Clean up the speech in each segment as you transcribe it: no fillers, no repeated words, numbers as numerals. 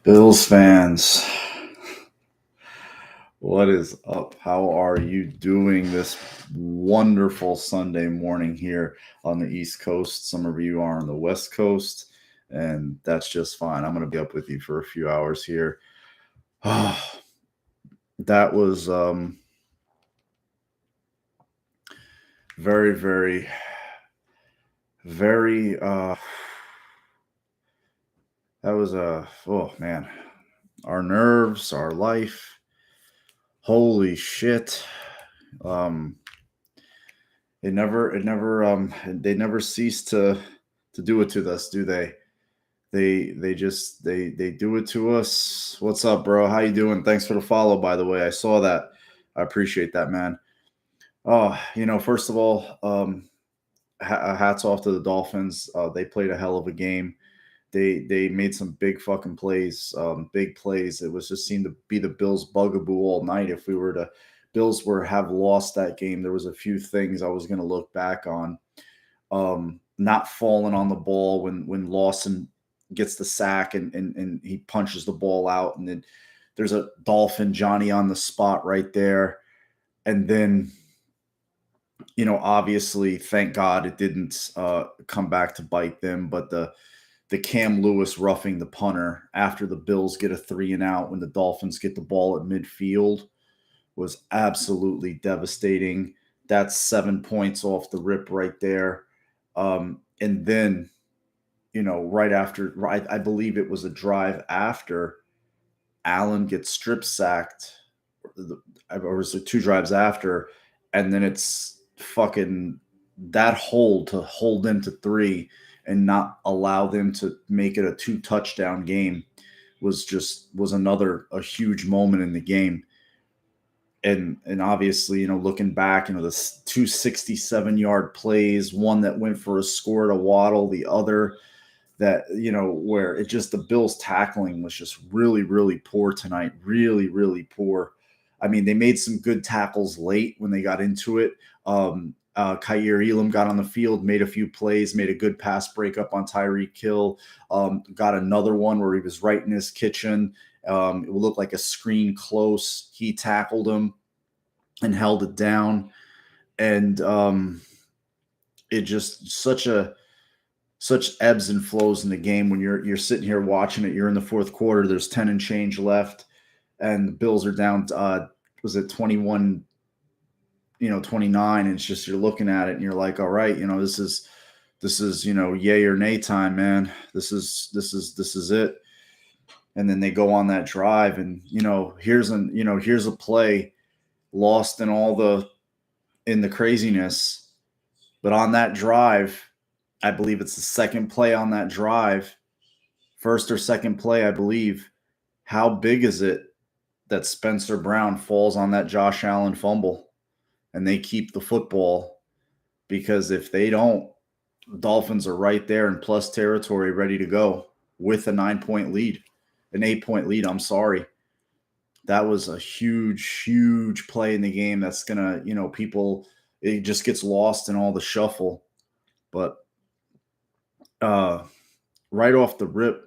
Bills fans, what is up? How are you doing this wonderful Sunday morning here on the East Coast? Some of you are on the West Coast, and that's just fine. I'm going to be up with you for a few hours here. That was very, very, very. That was oh man, our nerves, our life. Holy shit. Um, they never cease to do it to us, do they? They do it to us. What's up, bro? How you doing? Thanks for the follow, by the way. I saw that. I appreciate that, man. Oh, first of all, hats off to the Dolphins. They played a hell of a game. They made some big fucking plays, big plays. It was just seemed to be the Bills' bugaboo all night. If we were to Bills were have lost that game, there was a few things I was going to look back on. Not falling on the ball when Lawson gets the sack and he punches the ball out, and then there's a Dolphin Johnny on the spot right there, and then obviously, thank God it didn't come back to bite them, but the Cam Lewis roughing the punter after the Bills get a 3-and-out when the Dolphins get the ball at midfield was absolutely devastating. That's 7 points off the rip right there. And then, right after, I believe it was a drive after Allen gets strip sacked, or was it two drives after, and then it's fucking that hold to hold them to three and not allow them to make it a 2 touchdown game was another a huge moment in the game. And obviously, looking back, the 267-yard plays, one that went for a score to Waddle, the other that, where it just the Bills tackling was just really, really poor tonight. Really, really poor. I mean, they made some good tackles late when they got into it. Kyer Elam got on the field, made a few plays, made a good pass breakup on Tyreek Hill. Got another one where he was right in his kitchen. It would look like a screen close. He tackled him and held it down. And it just such ebbs and flows in the game when you're sitting here watching it. You're in the fourth quarter. There's 10 and change left, and the Bills are down. Was it 21? 29. And it's just you're looking at it and you're like, all right, this is yay or nay time, man. This is it. And then they go on that drive, and here's a play lost in the craziness, but on that drive, I believe it's the second play on that drive, first or second play, I believe. How big is it that Spencer Brown falls on that Josh Allen fumble and they keep the football? Because if they don't, Dolphins are right there in plus territory, ready to go with a 9-point lead, an 8-point lead. I'm sorry. That was a huge, huge play in the game. That's going to, it just gets lost in all the shuffle. But right off the rip,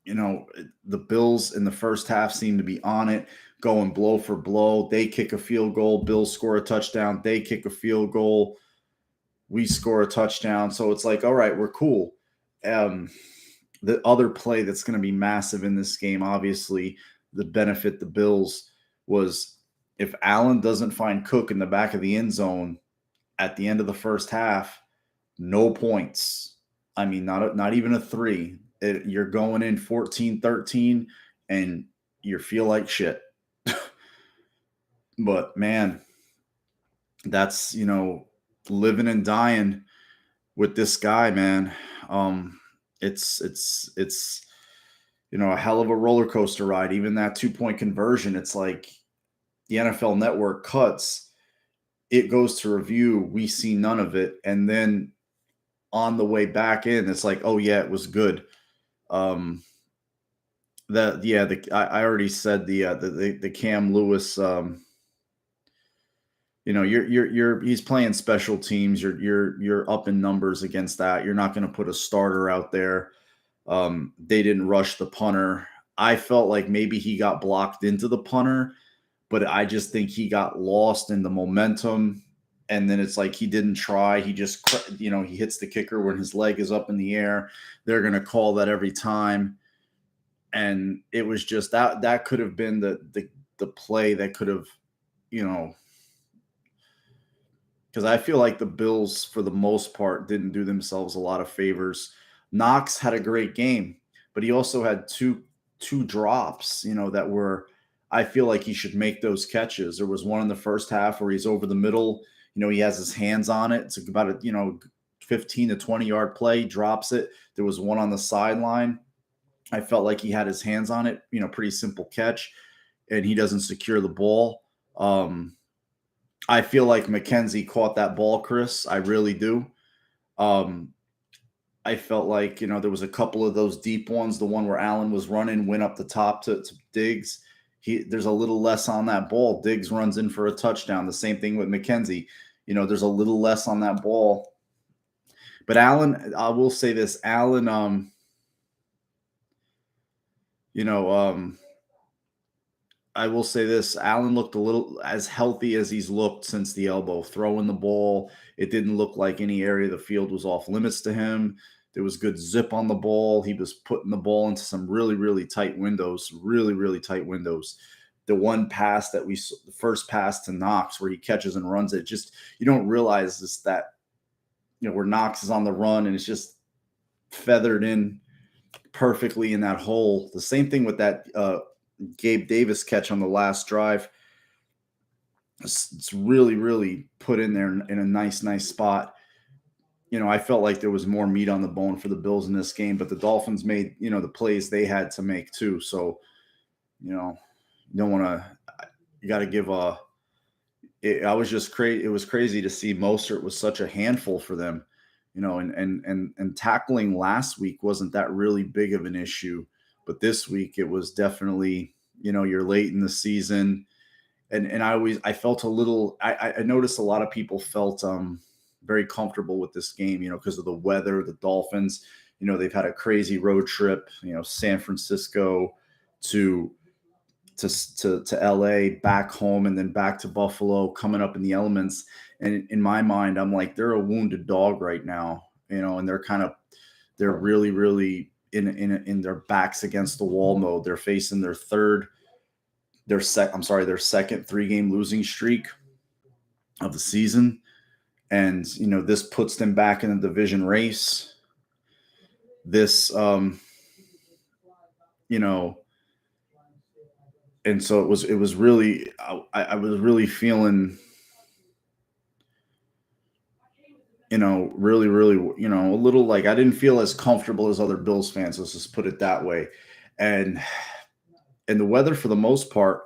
the Bills in the first half seem to be on it, going blow for blow. They kick a field goal. Bills score a touchdown. They kick a field goal. We score a touchdown. So it's like, all right, we're cool. The other play that's going to be massive in this game, obviously, the benefit the Bills was if Allen doesn't find Cook in the back of the end zone at the end of the first half, no points. I mean, not even a 3. You're going in 14-13 and you feel like shit. But man, that's, living and dying with this guy, man. It's a hell of a roller coaster ride. Even that 2-point conversion, it's like the NFL Network cuts, it goes to review, we see none of it, and then on the way back in, it's like, oh yeah, it was good. I already said the Cam Lewis. He's playing special teams. You're up in numbers against that. You're not going to put a starter out there. They didn't rush the punter. I felt like maybe he got blocked into the punter, but I just think he got lost in the momentum. And then it's like he didn't try. He just, he hits the kicker when his leg is up in the air. They're going to call that every time. And it was just that could have been the play that could have, you know, because I feel like the Bills, for the most part, didn't do themselves a lot of favors. Knox had a great game, but he also had two drops, that were. I feel like he should make those catches. There was one in the first half where he's over the middle. He has his hands on it. It's about a 15 to 20 yard play, drops it. There was one on the sideline. I felt like he had his hands on it. Pretty simple catch, and he doesn't secure the ball. I feel like McKenzie caught that ball, Chris. I really do. Um, I felt like, there was a couple of those deep ones. The one where Allen was running, went up the top to Diggs. There's a little less on that ball. Diggs runs in for a touchdown. The same thing with McKenzie. There's a little less on that ball. But Allen, I will say this, Allen, I will say this, Allen looked a little as healthy as he's looked since the elbow. Throwing the ball, it didn't look like any area of the field was off limits to him. There was good zip on the ball. He was putting the ball into some really, really tight windows, really, really tight windows. The one pass the first pass to Knox where he catches and runs it, just you don't realize this that where Knox is on the run and it's just feathered in perfectly in that hole. The same thing with that Gabe Davis catch on the last drive. It's really, really put in there in a nice spot. I felt like there was more meat on the bone for the Bills in this game, but the Dolphins made, the plays they had to make too. So, you don't want to, you got to give I was just crazy. It was crazy to see Mostert was such a handful for them, and tackling last week wasn't that really big of an issue, but this week it was definitely, you're late in the season. And I felt a little, I noticed a lot of people felt very comfortable with this game, because of the weather. The Dolphins, they've had a crazy road trip, San Francisco to LA, back home, and then back to Buffalo, coming up in the elements. And in my mind, I'm like, they're a wounded dog right now, and they're really, really in their backs against the wall mode. They're facing their second 3-game losing streak of the season. And, this puts them back in the division race. This, and so it was really, I was really feeling, really, really, a little like I didn't feel as comfortable as other Bills fans. Let's just put it that way. And the weather, for the most part,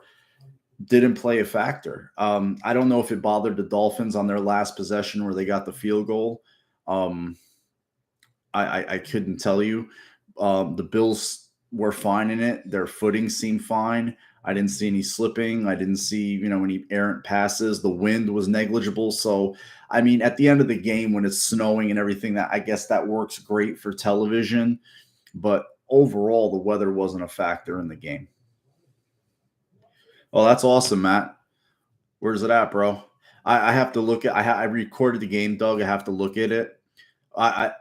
didn't play a factor. I don't know if it bothered the Dolphins on their last possession where they got the field goal. I couldn't tell you. The Bills were fine in it. Their footing seemed fine. I didn't see any slipping. I didn't see, any errant passes. The wind was negligible. So, I mean, at the end of the game, when it's snowing and everything, that I guess that works great for television. But overall, the weather wasn't a factor in the game. Oh, that's awesome, Matt. Where's it at, bro? I have to look at. I recorded the game, Doug. I have to look at it. I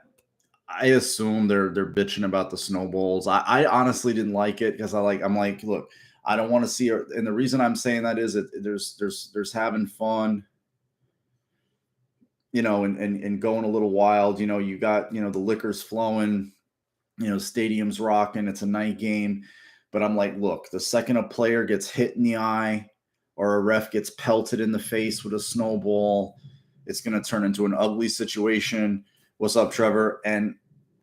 I assume they're bitching about the snowballs. I honestly didn't like it because I'm like, look, I don't want to see her. And the reason I'm saying that is that there's having fun, and going a little wild. You got the liquor's flowing, stadium's rocking. It's a night game, but I'm like, look, the second a player gets hit in the eye or a ref gets pelted in the face with a snowball, it's going to turn into an ugly situation. What's up, Trevor? And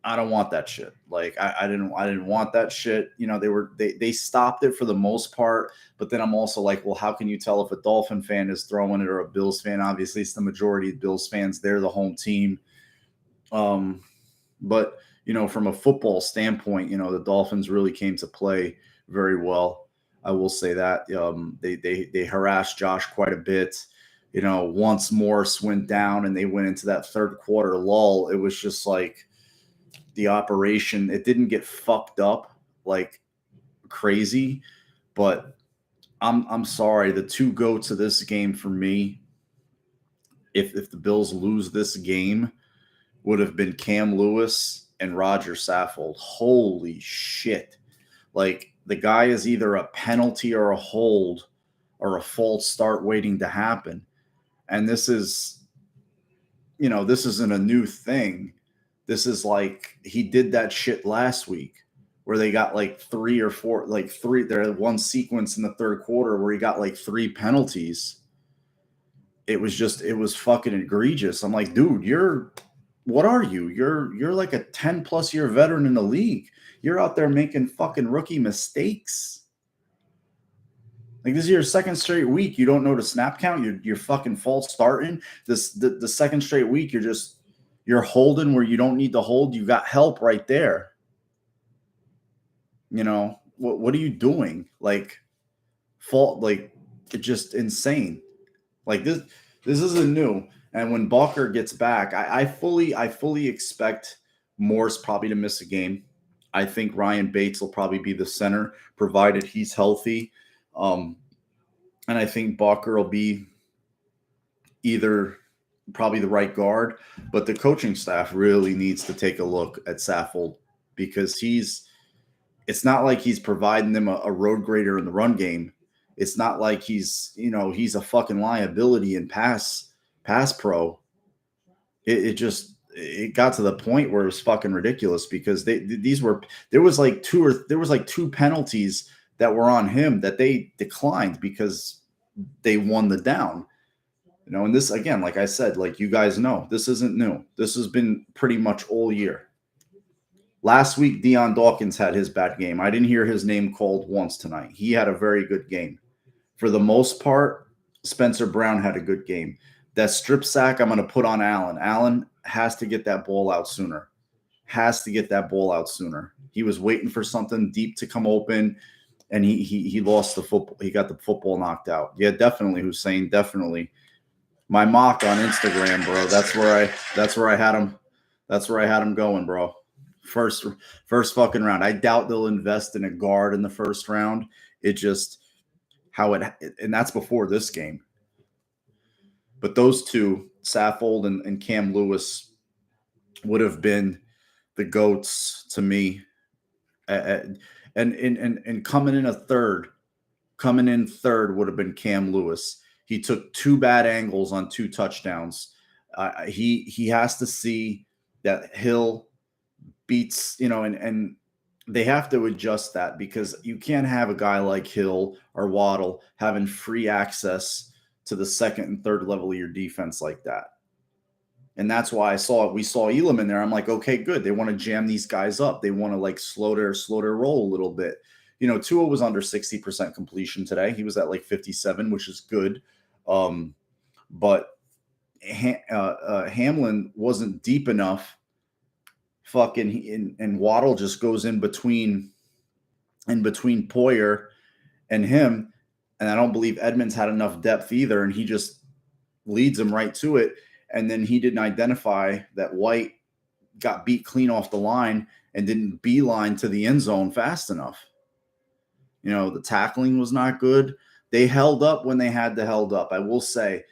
I don't want that shit. Like I didn't want that shit. They stopped it for the most part, but then I'm also like, well, how can you tell if a Dolphin fan is throwing it or a Bills fan? Obviously, it's the majority of Bills fans. They're the home team. But from a football standpoint, the Dolphins really came to play very well. I will say that they harassed Josh quite a bit. Once Morris went down and they went into that third quarter lull, it was just like the operation. It didn't get fucked up like crazy, but I'm sorry. The two goats of this game for me, if the Bills lose this game, would have been Cam Lewis and Roger Saffold. Holy shit. Like the guy is either a penalty or a hold or a false start waiting to happen. And this is, this isn't a new thing. This is like he did that shit last week where they got like three or four, like three. There was one sequence in the third quarter where he got like three penalties. It was fucking egregious. I'm like, dude, what are you? You're like a 10 plus year veteran in the league. You're out there making fucking rookie mistakes. Like this is your second straight week. You don't know the snap count. You're fucking false starting. The second straight week, you're holding where you don't need to hold. You got help right there. What are you doing? Like it's just insane. Like this isn't new. And when Balker gets back, I fully expect Morse probably to miss a game. I think Ryan Bates will probably be the center, provided he's healthy. And I think Balker will be either probably the right guard, but the coaching staff really needs to take a look at Saffold because it's not like he's providing them a road grader in the run game. It's not like he's a fucking liability in pass pro. It got to the point where it was fucking ridiculous because there was like two penalties that were on him that they declined because they won the down. And this again, like I said, like you guys know, this isn't new. This has been pretty much all year. Last week, Deion Dawkins had his bad game. I didn't hear his name called once tonight. He had a very good game. For the most part, Spencer Brown had a good game. That strip sack, I'm going to put on Allen. Allen has to get that ball out sooner. He was waiting for something deep to come open, and he lost the football. He got the football knocked out. Yeah, definitely, Hussein, definitely. My mock on Instagram, bro. That's where I had him. That's where I had him going, bro. First fucking round. I doubt they'll invest in a guard in the first round. It just and that's before this game. But those two, Saffold and Cam Lewis, would have been the GOATs to me. And coming in third would have been Cam Lewis. He took two bad angles on two touchdowns. He has to see that Hill beats, and they have to adjust that because you can't have a guy like Hill or Waddle having free access to the second and third level of your defense like that. And that's why we saw Elam in there. I'm like, okay, good. They want to jam these guys up. They want to like slow their roll a little bit. Tua was under 60% completion today. He was at like 57, which is good. But Hamlin wasn't deep enough. And Waddle just goes in between Poyer and him. And I don't believe Edmonds had enough depth either. And he just leads him right to it. And then he didn't identify that White got beat clean off the line and didn't beeline to the end zone fast enough. The tackling was not good. They held up when they had to held up. I will say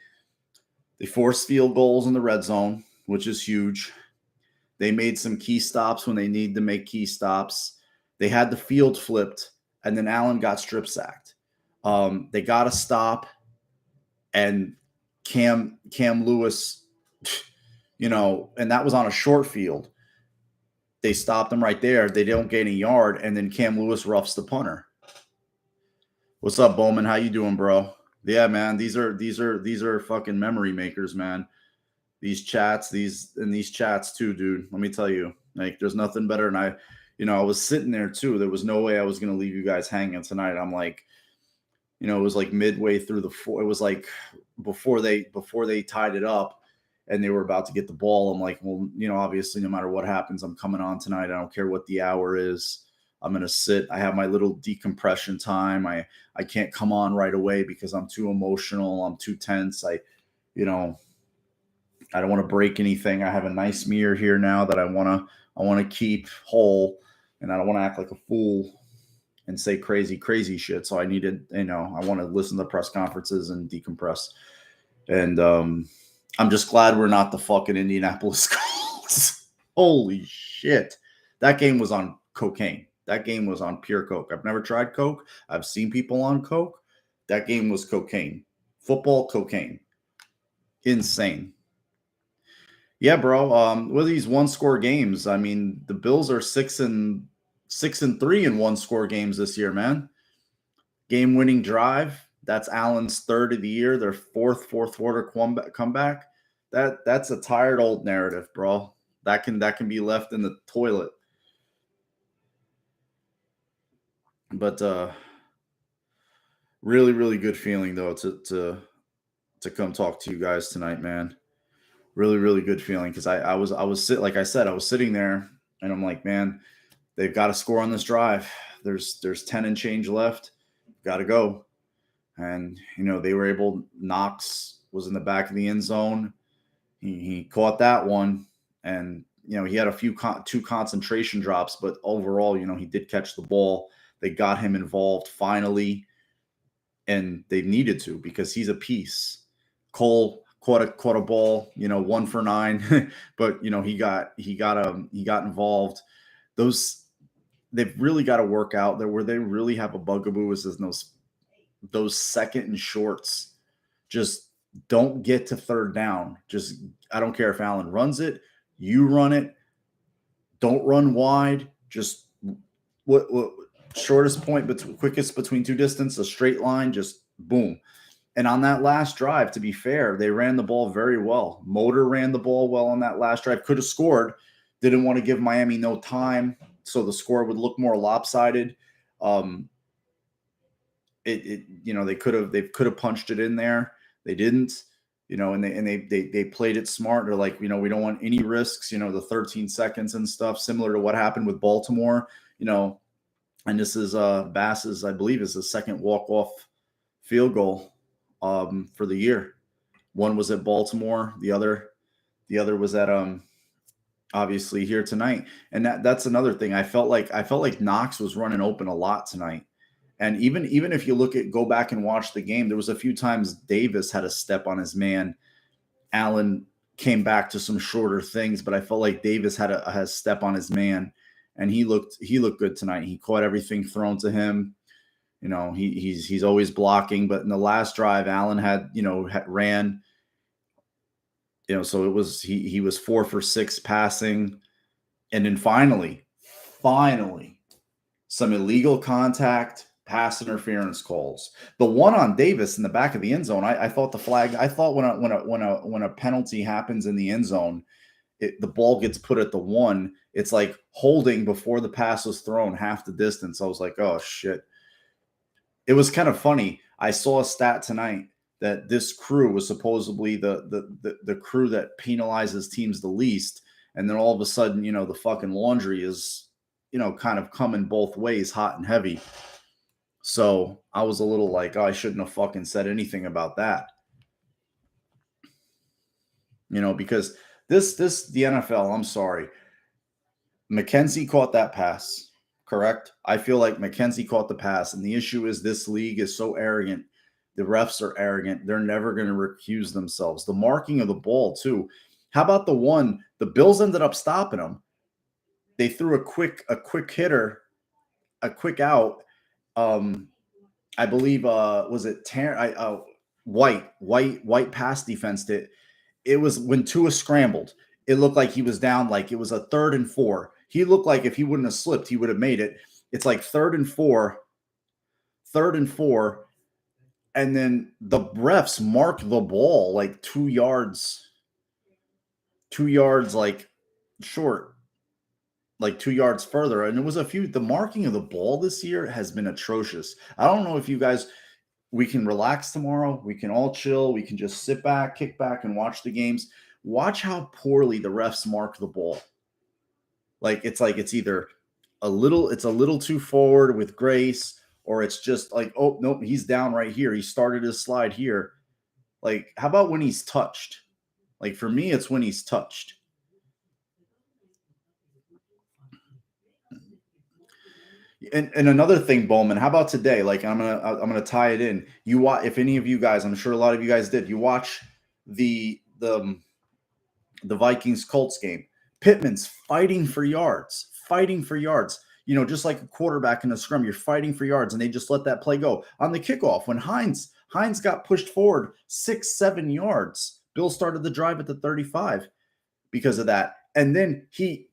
they forced field goals in the red zone, which is huge. They made some key stops when they need to make key stops. They had the field flipped, and then Allen got strip sacked. They got a stop, and Cam Lewis, and that was on a short field. They stopped him right there. They don't gain a yard, and then Cam Lewis roughs the punter. What's up, Bowman? How you doing, bro? Yeah, man. These are fucking memory makers, man. These chats too, dude. Let me tell you, like, there's nothing better. And I was sitting there too. There was no way I was going to leave you guys hanging tonight. I'm like, it was like midway through it was like before they tied it up and they were about to get the ball. I'm like, well, obviously no matter what happens, I'm coming on tonight. I don't care what the hour is. I'm going to sit. I have my little decompression time. I can't come on right away because I'm too emotional. I'm too tense. I don't want to break anything. I have a nice mirror here now that I want to keep whole, and I don't want to act like a fool. and say crazy, crazy shit. So I needed, I want to listen to press conferences and decompress. And I'm just glad we're not the fucking Indianapolis Colts. Holy shit. That game was on cocaine. That game was on pure coke. I've never tried coke. I've seen people on coke. That game was cocaine. Football cocaine. Insane. Yeah, bro. What are these one-score games? I mean, the Bills are 6-3 in one-score games this year, man. Game-winning drive. That's Allen's third of the year. Their fourth quarter comeback. That's a tired old narrative, bro. That can be left in the toilet. But really, really good feeling though to come talk to you guys tonight, man. Really, really good feeling because I was like I said, I was sitting there and I'm like, man, they've got to score on this drive. There's 10 and change left. Got to go. And they were able. Knox was in the back of the end zone. He caught that one, and he had a few two concentration drops, but overall, he did catch the ball. They got him involved finally, and they needed to because he's a piece. Cole caught a ball, 1 for 9, but he got involved. They've really got to work out there where they really have a bugaboo is those second and shorts. Just don't get to third down. Just I don't care if Allen runs it, you run it. Don't run wide. Just what shortest point quickest between two distance, a straight line, just boom. And on that last drive, to be fair, they ran the ball very well. Motor ran the ball well on that last drive. Could have scored. Didn't want to give Miami no time, so the score would look more lopsided. They could have punched it in there. They didn't, and they played it smart. They're like, we don't want any risks, the 13 seconds and stuff, similar to what happened with Baltimore, and this is Bass's, I believe, is the second walk-off field goal for the year. One was at Baltimore, the other was at obviously here tonight. And that's another thing. I felt like Knox was running open a lot tonight. And even if you go back and watch the game, there was a few times Davis had a step on his man. Allen came back to some shorter things, but I felt like Davis had a step on his man, and he looked good tonight. He caught everything thrown to him. He's always blocking, but in the last drive, Allen had ran. So it was he was 4 for 6 passing, and then finally, some illegal contact. Pass interference calls. The one on Davis in the back of the end zone. I thought the flag. I thought when a penalty happens in the end zone, the ball gets put at the 1. It's like holding before the pass was thrown half the distance. I was like, oh shit. It was kind of funny. I saw a stat tonight that this crew was supposedly the crew that penalizes teams the least, and then all of a sudden, the fucking laundry is, kind of coming both ways, hot and heavy. So I was a little like, oh, I shouldn't have fucking said anything about that. Because the NFL, I'm sorry. McKenzie caught that pass, correct? I feel like McKenzie caught the pass. And the issue is this league is so arrogant. The refs are arrogant. They're never going to recuse themselves. The marking of the ball, too. How about the one? The Bills ended up stopping them. They threw a quick hitter, a quick out. I believe was it White pass defense it. It was when Tua scrambled. It looked like he was down, like it was a 3rd and 4. He looked like if he wouldn't have slipped, he would have made it. It's like 3rd and 4, and then the refs marked the ball like 2 yards like short. Like 2 yards further. And it was the marking of the ball this year has been atrocious. I don't know if you guys, we can relax tomorrow. We can all chill. We can just sit back, kick back, and watch the games. Watch how poorly the refs mark the ball. It's either a little too forward with grace, or it's just like, oh, nope, he's down right here. He started his slide here. Like, how about when he's touched? Like, for me, it's when he's touched. And another thing, Bowman, how about today? Like I'm gonna tie it in. You watch if any of you guys, I'm sure a lot of you guys did. You watch the the the Vikings Colts game. Pittman's fighting for yards, fighting for yards. Just like a quarterback in a scrum, you're fighting for yards, and they just let that play go on the kickoff. When Hines got pushed forward 6-7 yards, Bill started the drive at the 35 because of that, and then he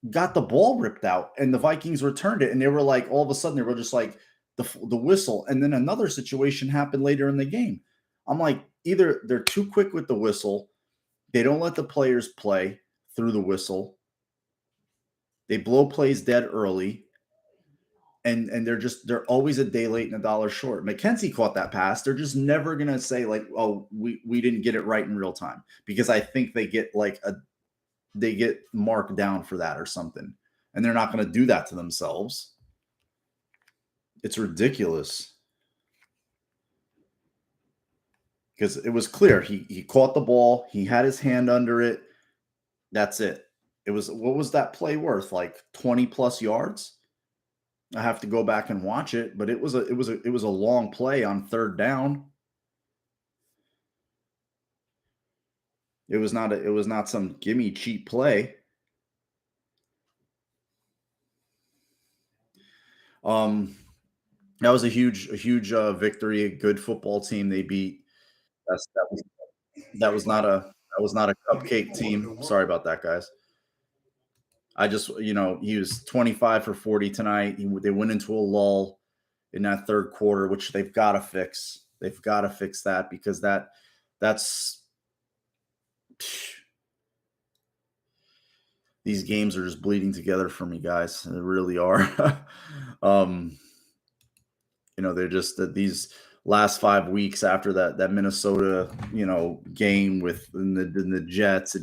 got the ball ripped out, and the Vikings returned it, and they were like, all of a sudden, they were just like the whistle, and then another situation happened later in the game. I'm like, either they're too quick with the whistle, they don't let the players play through the whistle. They blow plays dead early, and they're always a day late and a dollar short. McKenzie caught that pass. They're just never gonna say like, oh, we didn't get it right in real time, because I think they get marked down for that or something, and they're not gonna do that to themselves. It's ridiculous. Because it was clear he caught the ball, he had his hand under it. That's it. It was What was that play worth? Like 20 plus yards? I have to go back and watch it, but it was a long play on third down. It was not some gimme cheap play. Um that was a huge victory, a good football team they beat. That's that was not a cupcake team. Sorry about that, guys. He was 25 for 40 tonight. They went into a lull in that third quarter, which they've got to fix. They've got to fix that, because that's these games are just bleeding together for me, guys. They really are. um, they're just that these last 5 weeks after that Minnesota game with the Jets,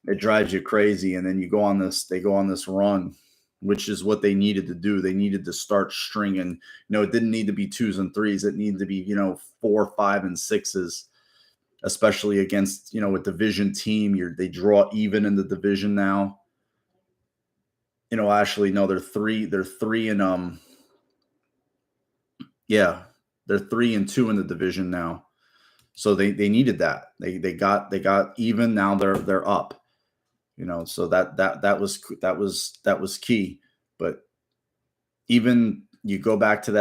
it drives you crazy. And then they go on this run, which is what they needed to do. They needed to start stringing. It didn't need to be twos and threes. It needed to be 4, 5, and 6s, especially against a division team. They draw even in the division now. Actually, no, they're three and yeah, they're 3-2 in the division now. So they needed that. They got even. Now they're up. So that was key. But even you go back to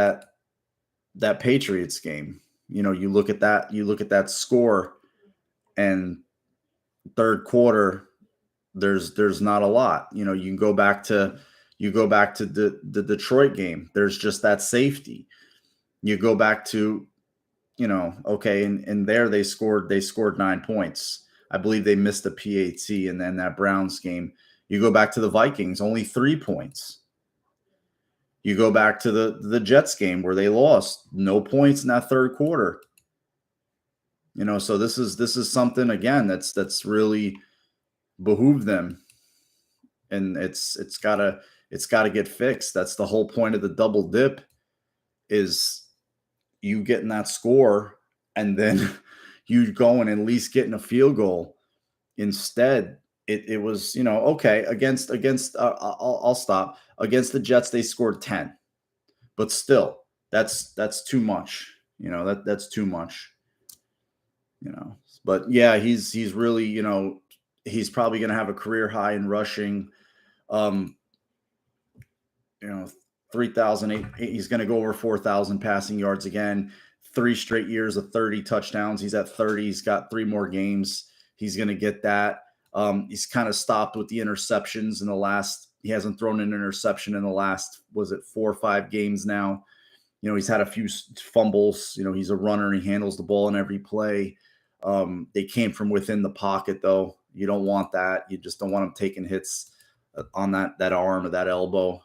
that Patriots game. You look at that score, and third quarter, there's not a lot. You go back to the Detroit game. There's just that safety. You go back to okay, and there they scored 9 points. I believe they missed a PAT, and then that Browns game. You go back to the Vikings, only 3 points. You go back to the Jets game where they lost, no points in that third quarter. So this is something, again, that's really behooved them, and it's gotta get fixed. That's the whole point of the double dip, is you getting that score, and then you going at least getting a field goal. Instead, it was okay, against I'll stop. Against the Jets, they scored 10, but still, that's too much. That's too much. But yeah, he's really, he's probably going to have a career high in rushing. Um, you know, 3,000. He's going to go over 4,000 passing yards again. 3 straight years of 30 touchdowns. He's at 30. He's got 3 more games. He's going to get that. He's kind of stopped with the interceptions in the last. He hasn't thrown an interception in the last, was it 4 or 5 games now? He's had a few fumbles. He's a runner. He handles the ball in every play. They came from within the pocket, though. You don't want that. You just don't want him taking hits on that arm or that elbow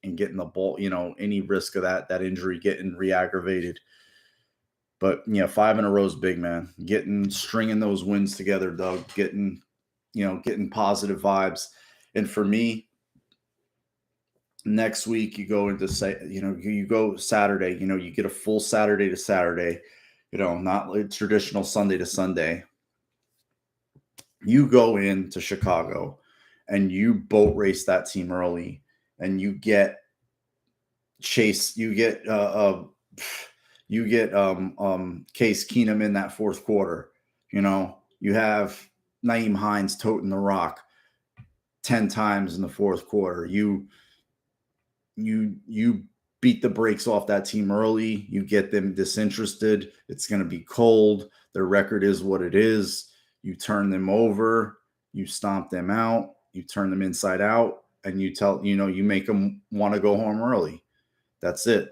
and getting the ball. Any risk of that injury getting re-aggravated. But 5 in a row is big, man. Stringing those wins together, Doug. Getting positive vibes. And for me, next week you go you go Saturday. You get a full Saturday to Saturday. Not like traditional Sunday to Sunday. You go into Chicago and you boat race that team early, and you get Chase, you get Case Keenum in that fourth quarter. You know, you have Naeem Hines toting the rock 10 times in the fourth quarter. You beat the brakes off that team early. You get them disinterested. It's going to be cold. Their record is what it is. You turn them over. You stomp them out. You turn them inside out, and you make them want to go home early. That's it.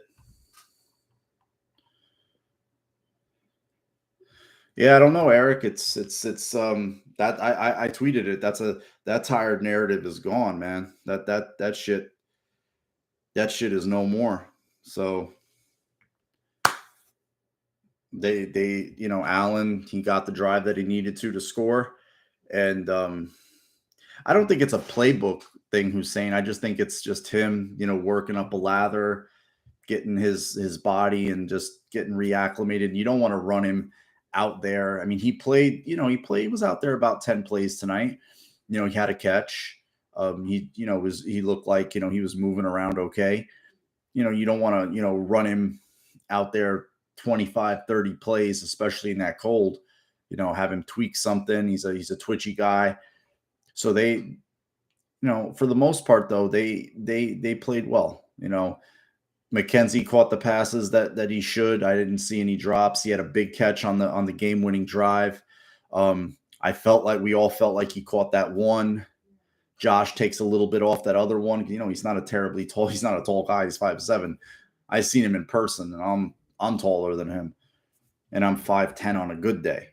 Yeah, I don't know, Eric. It's that I tweeted it. That tired narrative is gone, man. That shit is no more. So Allen, he got the drive that he needed to score. And I don't think it's a playbook thing, Hussein. I just think it's just him, working up a lather, getting his body and just getting reacclimated. You don't want to run him out there. I mean, he was out there about 10 plays tonight. He had a catch. He looked like, he was moving around okay. You don't want to, run him out there 25, 30 plays, especially in that cold. Have him tweak something. He's a twitchy guy. So for the most part though, they played well. McKenzie caught the passes that he should. I didn't see any drops. He had a big catch on the game-winning drive. We all felt like he caught that one. Josh takes a little bit off that other one. He's not a terribly tall. He's not a tall guy. He's 5'7". I've seen him in person, and I'm taller than him, and I'm 5'10" on a good day.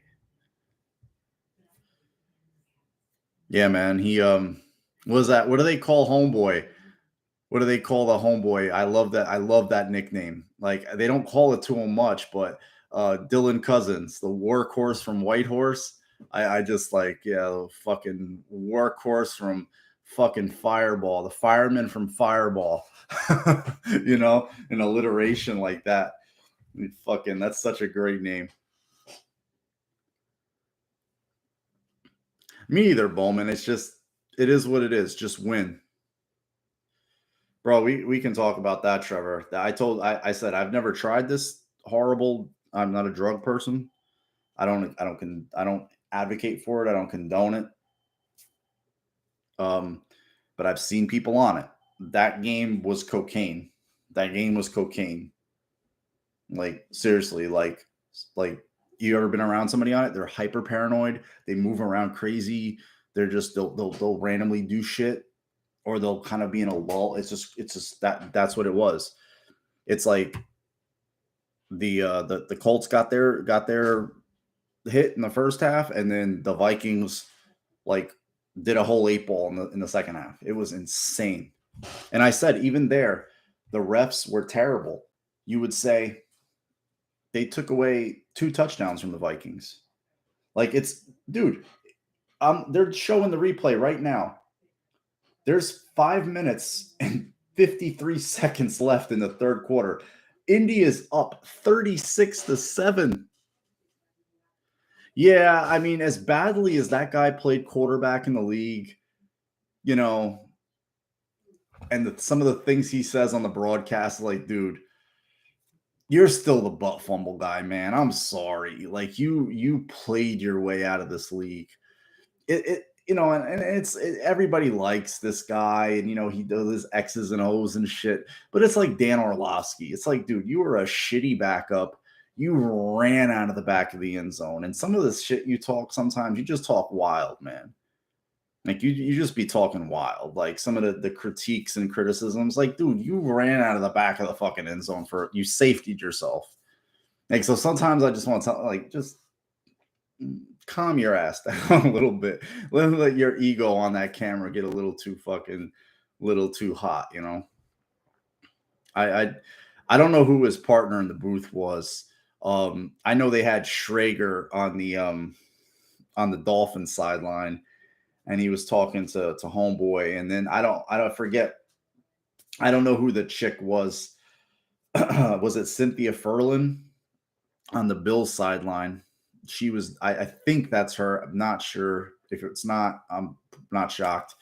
Yeah, man. He what is that? What do they call homeboy? What do they call the homeboy? I love that. I love that nickname. Like, they don't call it to him much, but Dylan Cousins, the workhorse from Whitehorse. I just like, yeah, the fucking workhorse from fucking Fireball, the fireman from Fireball. An alliteration like that. Fucking, that's such a great name. Me either, Bowman. It is what it is. Just win. Bro, we can talk about that, Trevor. I said I've never tried this horrible. I'm not a drug person. I don't advocate for it. I don't condone it. But I've seen people on it. That game was cocaine. That game was cocaine. Like, seriously, like you ever been around somebody on it? They're hyper paranoid. They move around crazy. They'll randomly do shit, or they'll kind of be in a lull. It's just that's what it was. It's like the Colts got their hit in the first half, and then the Vikings like did a whole 8 ball in the second half. It was insane. And I said, even there, the refs were terrible. You would say they took away 2 touchdowns from the Vikings. Like, dude, they're showing the replay right now. There's 5 minutes and 53 seconds left in the third quarter. Indy is up 36-7. Yeah, I mean, as badly as that guy played quarterback in the league, and some of the things he says on the broadcast, like, dude, you're still the butt fumble guy, man. I'm sorry. Like, you played your way out of this league. Everybody likes this guy, and he does his X's and O's and shit. But it's like Dan Orlovsky. It's like, dude, you were a shitty backup. You ran out of the back of the end zone, and some of this shit you talk, sometimes you just talk wild, man. Like, you just be talking wild. Like, some of the critiques and criticisms, like, dude, you ran out of the back of the fucking end zone you safetied yourself. Like, so sometimes I just want to tell, like, just calm your ass down a little bit. Let your ego on that camera get a little too hot. I don't know who his partner in the booth was. I know they had Schrager on the Dolphins sideline, and he was talking to homeboy, and then I don't forget. I don't know who the chick was. Was it Cynthia Furlan on the Bills sideline? She was. I think that's her. I'm not sure. If it's not, I'm not shocked.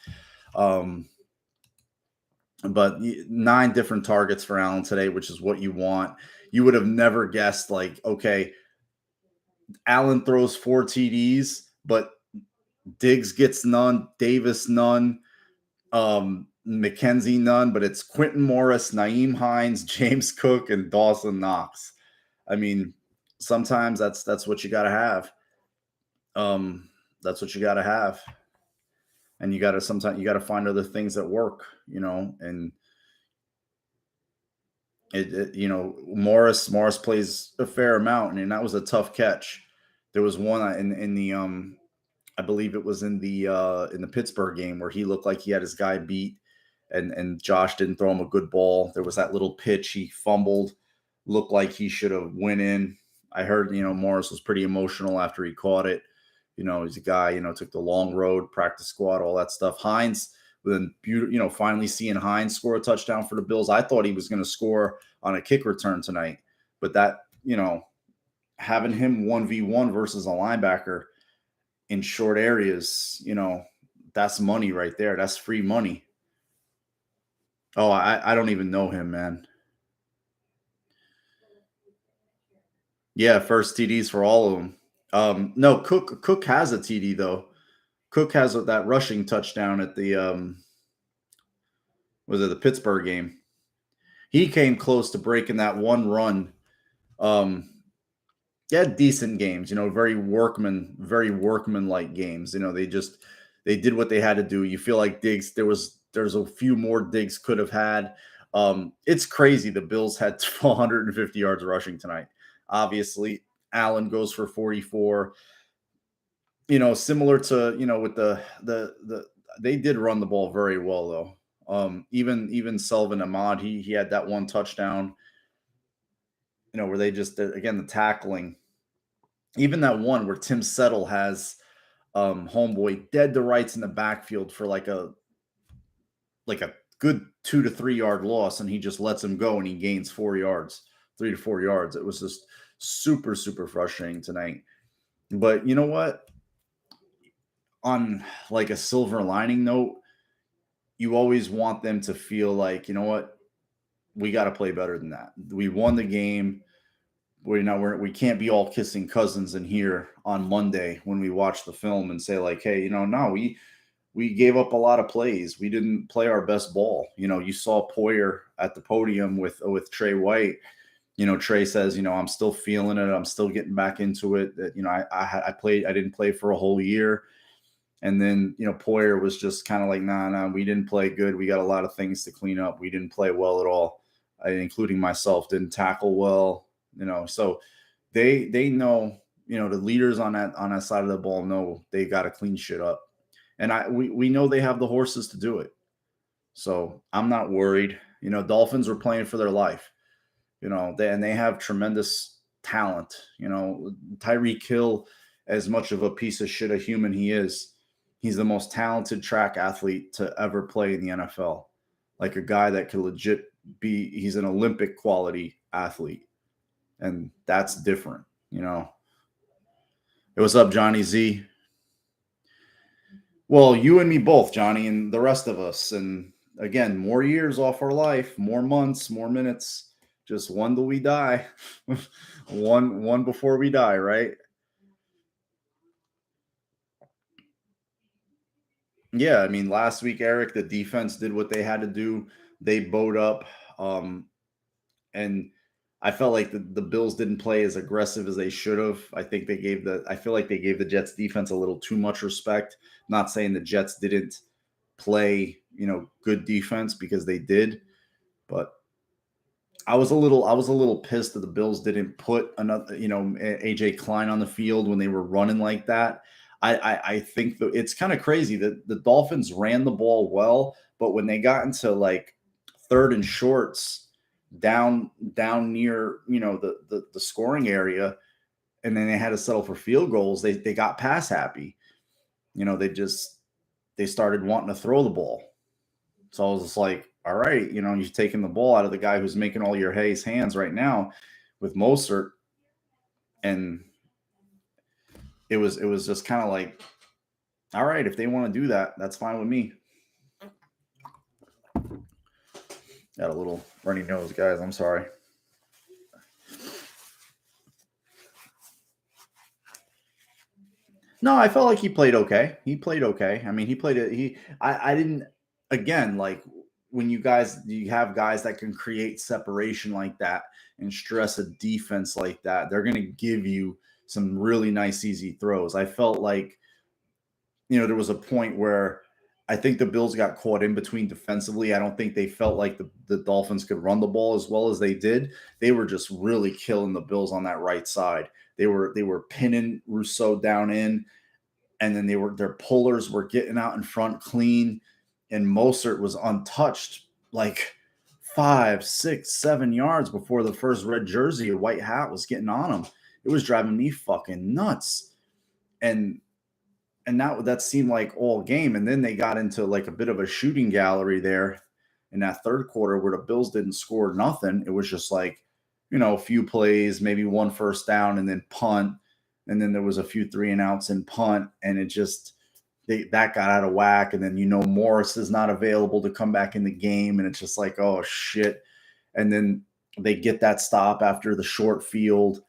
But 9 different targets for Allen today, which is what you want. You would have never guessed, like, okay, Allen throws 4 TDs, but Diggs gets none, Davis none, McKenzie none, but it's Quentin Morris, Naeem Hines, James Cook, and Dawson Knox. I mean, sometimes that's what you got to have. Um, that's what you got to have, and you got to sometimes you got to find other things that work, and Morris plays a fair amount, and that was a tough catch. There was one in the I believe it was in the Pittsburgh game where he looked like he had his guy beat, and Josh didn't throw him a good ball. There was that little pitch he fumbled, looked like he should have went in. I heard Morris was pretty emotional after he caught it. He's a guy took the long road, practice squad, all that stuff. Hines, then finally seeing Hines score a touchdown for the Bills. I thought he was going to score on a kick return tonight, but that having him 1v1 versus a linebacker in short areas, that's money right there. That's free money. Oh, I don't even know him, man. Yeah, first TDs for all of them. No, Cook has a TD though. Cook has that rushing touchdown at the was it the Pittsburgh game? He came close to breaking that one run. Um, They had decent games, very workman like games. They did what they had to do. You feel like Diggs, there's a few more Diggs could have had. It's crazy. The Bills had 150 yards rushing tonight. Obviously, Allen goes for 44. Similar to with the they did run the ball very well though. Even Sullivan Ahmad, he had that one touchdown. Where they just again the tackling, even that one where Tim Settle has homeboy dead to rights in the backfield for like a good 2 to 3 yard loss, and he just lets him go and he gains 4 yards, 3 to 4 yards. It was just super, super frustrating tonight. But you know what? On like a silver lining note, you always want them to feel like, you know what, we got to play better than that. We won the game. We can't be all kissing cousins in here on Monday when we watch the film and say like, hey, no, we gave up a lot of plays. We didn't play our best ball. You saw Poyer at the podium with Trey White. Trey says, I'm still feeling it. I'm still getting back into it. That I didn't play for a whole year. And then, Poyer was just kind of like, nah, we didn't play good. We got a lot of things to clean up. We didn't play well at all, including myself, didn't tackle well, So they know, the leaders on that side of the ball know they got to clean shit up. And we know they have the horses to do it. So I'm not worried. Dolphins were playing for their life. They have tremendous talent. Tyreek Hill, as much of a piece of shit a human he is, he's the most talented track athlete to ever play in the NFL. Like a guy that could legit he's an Olympic quality athlete. And that's different. Hey, what's up, Johnny Z? Well, you and me both, Johnny, and the rest of us. And again, more years off our life, more months, more minutes. Just one till we die. one before we die, right? Yeah, I mean, last week, Eric, the defense did what they had to do. They bowed up. And I felt like the Bills didn't play as aggressive as they should have. I feel like they gave the Jets defense a little too much respect. Not saying the Jets didn't play, good defense, because they did, but I was a little pissed that the Bills didn't put another, AJ Klein on the field when they were running like that. I think that it's kind of crazy that the Dolphins ran the ball well, but when they got into like third and shorts down near the scoring area, and then they had to settle for field goals, they got pass happy. They started wanting to throw the ball. So I was just like, all right, you're taking the ball out of the guy who's making all your hay's hands right now with Mostert. And it was just kind of like, all right, if they want to do that, that's fine with me. Got a little runny nose, guys. I'm sorry. No, I felt like he played okay. He played okay. I mean, he played it. I didn't, again, like when you have guys that can create separation like that and stress a defense like that, they're going to give you some really nice, easy throws. I felt like, there was a point where I think the Bills got caught in between defensively. I don't think they felt like the Dolphins could run the ball as well as they did. They were just really killing the Bills on that right side. They were pinning Rousseau down in, and then their pullers were getting out in front clean, and Mostert was untouched like 5, 6, 7 yards before the first red jersey or white hat was getting on him. It was driving me fucking nuts. And that seemed like all game. And then they got into like a bit of a shooting gallery there in that third quarter where the Bills didn't score nothing. It was just like, a few plays, maybe one first down, and then punt. And then there was a few 3-and-outs and punt. And it just, that got out of whack. And then, Morris is not available to come back in the game. And it's just like, oh, shit. And then they get that stop after the short field.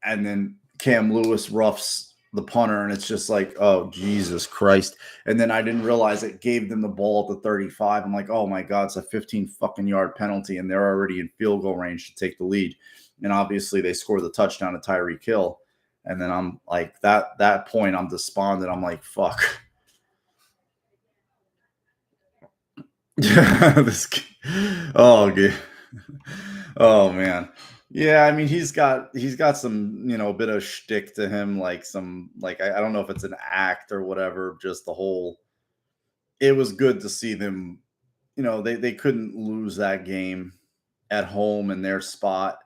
And then Cam Lewis roughs the punter, and it's just like, oh, Jesus Christ. And then I didn't realize it gave them the ball at the 35. I'm like, oh my God, it's a 15 fucking yard penalty, and they're already in field goal range to take the lead. And obviously they score the touchdown to Tyreek Hill. And then I'm like, that point, I'm despondent. I'm like, fuck. this oh, good. Oh man. Yeah, I mean he's got some, a bit of shtick to him, like some like I don't know if it's an act or whatever, just the whole it was good to see them, they couldn't lose that game at home in their spot.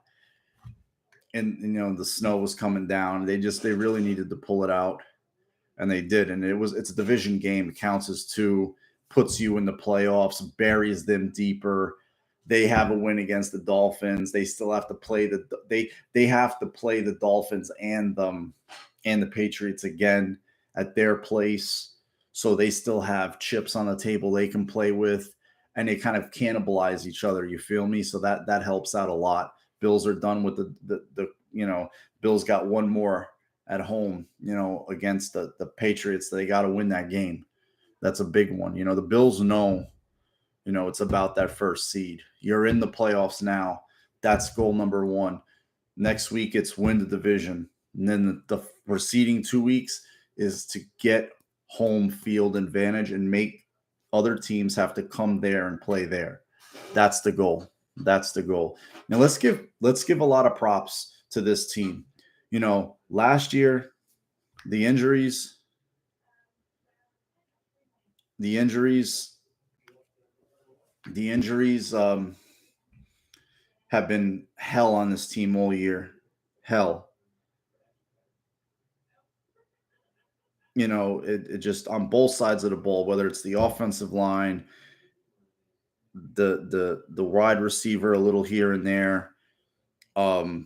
And the snow was coming down. They really needed to pull it out, and they did. And it's a division game. It counts as two, puts you in the playoffs, buries them deeper. They have a win against the Dolphins. They still have to play they have to play the Dolphins and the Patriots again at their place. So they still have chips on the table they can play with, and they kind of cannibalize each other. You feel me? So that helps out a lot. Bills are done with the Bills got one more at home, against the Patriots. They got to win that game. That's a big one. The Bills know, it's about that first seed. You're in the playoffs now. That's goal number one. Next week, it's win the division. And then the preceding 2 weeks is to get home field advantage and make other teams have to come there and play there. That's the goal. That's the goal. Now let's give a lot of props to this team. Last year, the injuries, the injuries, the injuries have been hell on this team all year. Hell. It just on both sides of the ball, whether it's the offensive line, the wide receiver a little here and there, the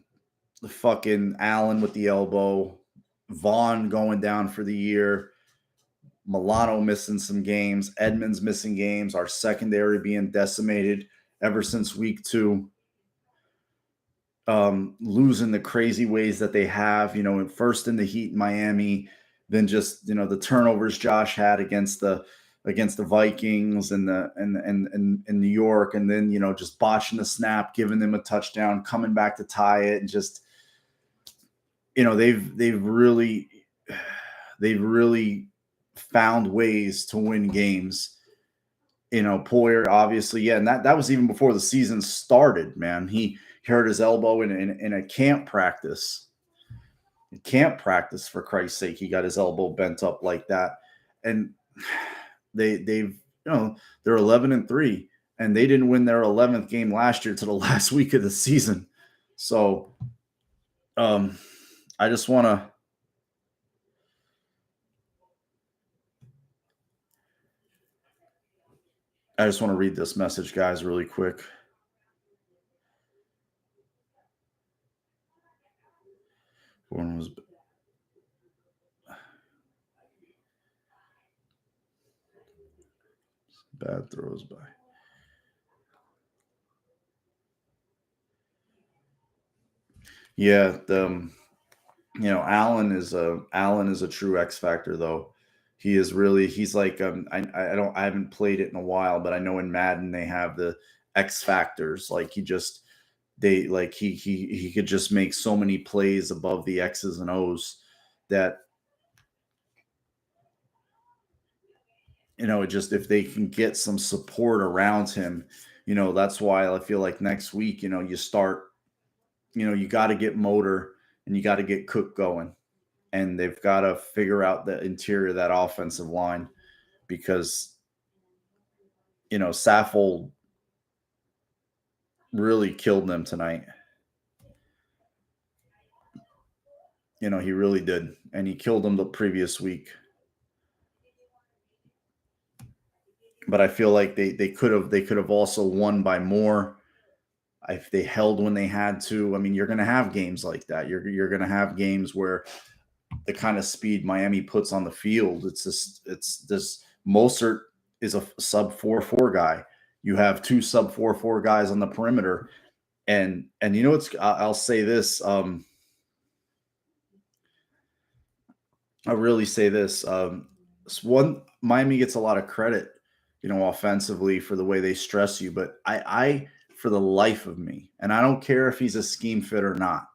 fucking Allen with the elbow, Vaughn going down for the year, Milano missing some games, Edmonds missing games, our secondary being decimated ever since week 2. Losing the crazy ways that they have, first in the Heat in Miami, then just the turnovers Josh had against the Vikings and New York, and then just botching the snap, giving them a touchdown, coming back to tie it, and just they've really found ways to win games. Poyer, obviously, yeah, and that was even before the season started, man. He hurt his elbow in a camp practice. Camp practice, for Christ's sake, he got his elbow bent up like that. And they're 11-3, and they didn't win their 11th game last year to the last week of the season. So I just want to read this message, guys, really quick. One was bad throws by. Yeah, Allen is a true X factor though. He is really he's like I haven't played it in a while, but I know in Madden they have the X factors. Like he just they like he could just make so many plays above the X's and O's that it just if they can get some support around him, that's why I feel like next week, you start, you got to get Motor and you got to get Cook going, and they've got to figure out the interior of that offensive line because Saffold really killed them tonight. He really did, and he killed them the previous week. But I feel like they could have also won by more if they held when they had to. I mean, you're going to have games like that. You're going to have games where the kind of speed Miami puts on the field, it's this Mostert is a sub 4.4 guy. You have two sub 4.4 guys on the perimeter, and it's I'll say this. I'll really say this. One Miami gets a lot of credit, offensively for the way they stress you, but I for the life of me, and I don't care if he's a scheme fit or not,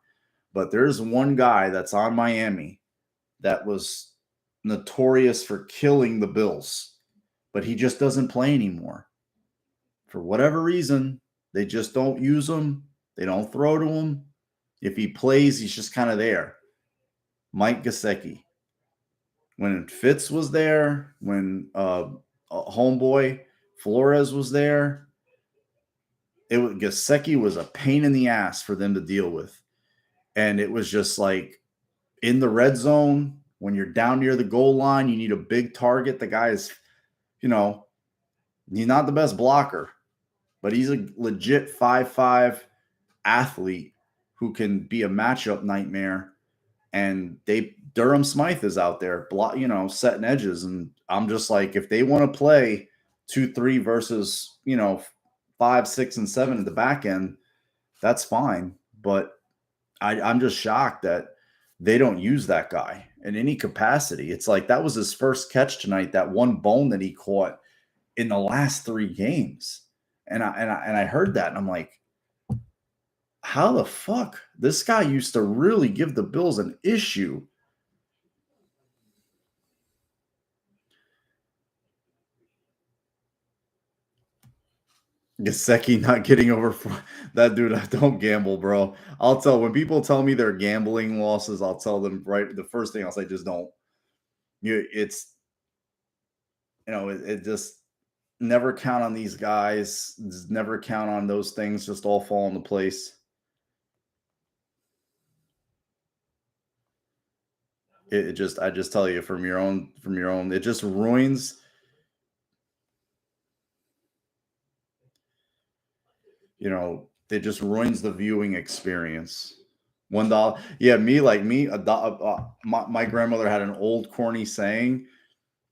but there's one guy that's on Miami that was notorious for killing the Bills, but he just doesn't play anymore. For whatever reason, they just don't use him. They don't throw to him. If he plays, he's just kind of there. Mike Gesicki. When Fitz was there, when homeboy Flores was there, Gesicki was a pain in the ass for them to deal with. And it was just like in the red zone, when you're down near the goal line, you need a big target. The guy is, you know, he's not the best blocker, but he's a legit 5'5" athlete who can be a matchup nightmare. And Durham Smythe is out there, setting edges. And I'm just like, if they want to play 2-3 versus, 5, 6, and 7 at the back end, that's fine. But I'm just shocked that they don't use that guy in any capacity. It's like that was his first catch tonight, that one bone that he caught in the last 3 games. And I heard that and I'm like, how the fuck? This guy used to really give the Bills an issue. Gasecki not getting over that dude. I don't gamble, bro. I'll tell when people tell me they're gambling losses, I'll tell them right. The first thing I'll say, just don't. It's it just never count on these guys. Just never count on those things. Just all fall into place. It just I just tell you from your own. It just ruins. It just ruins the viewing experience. $1. Yeah, me, my grandmother had an old corny saying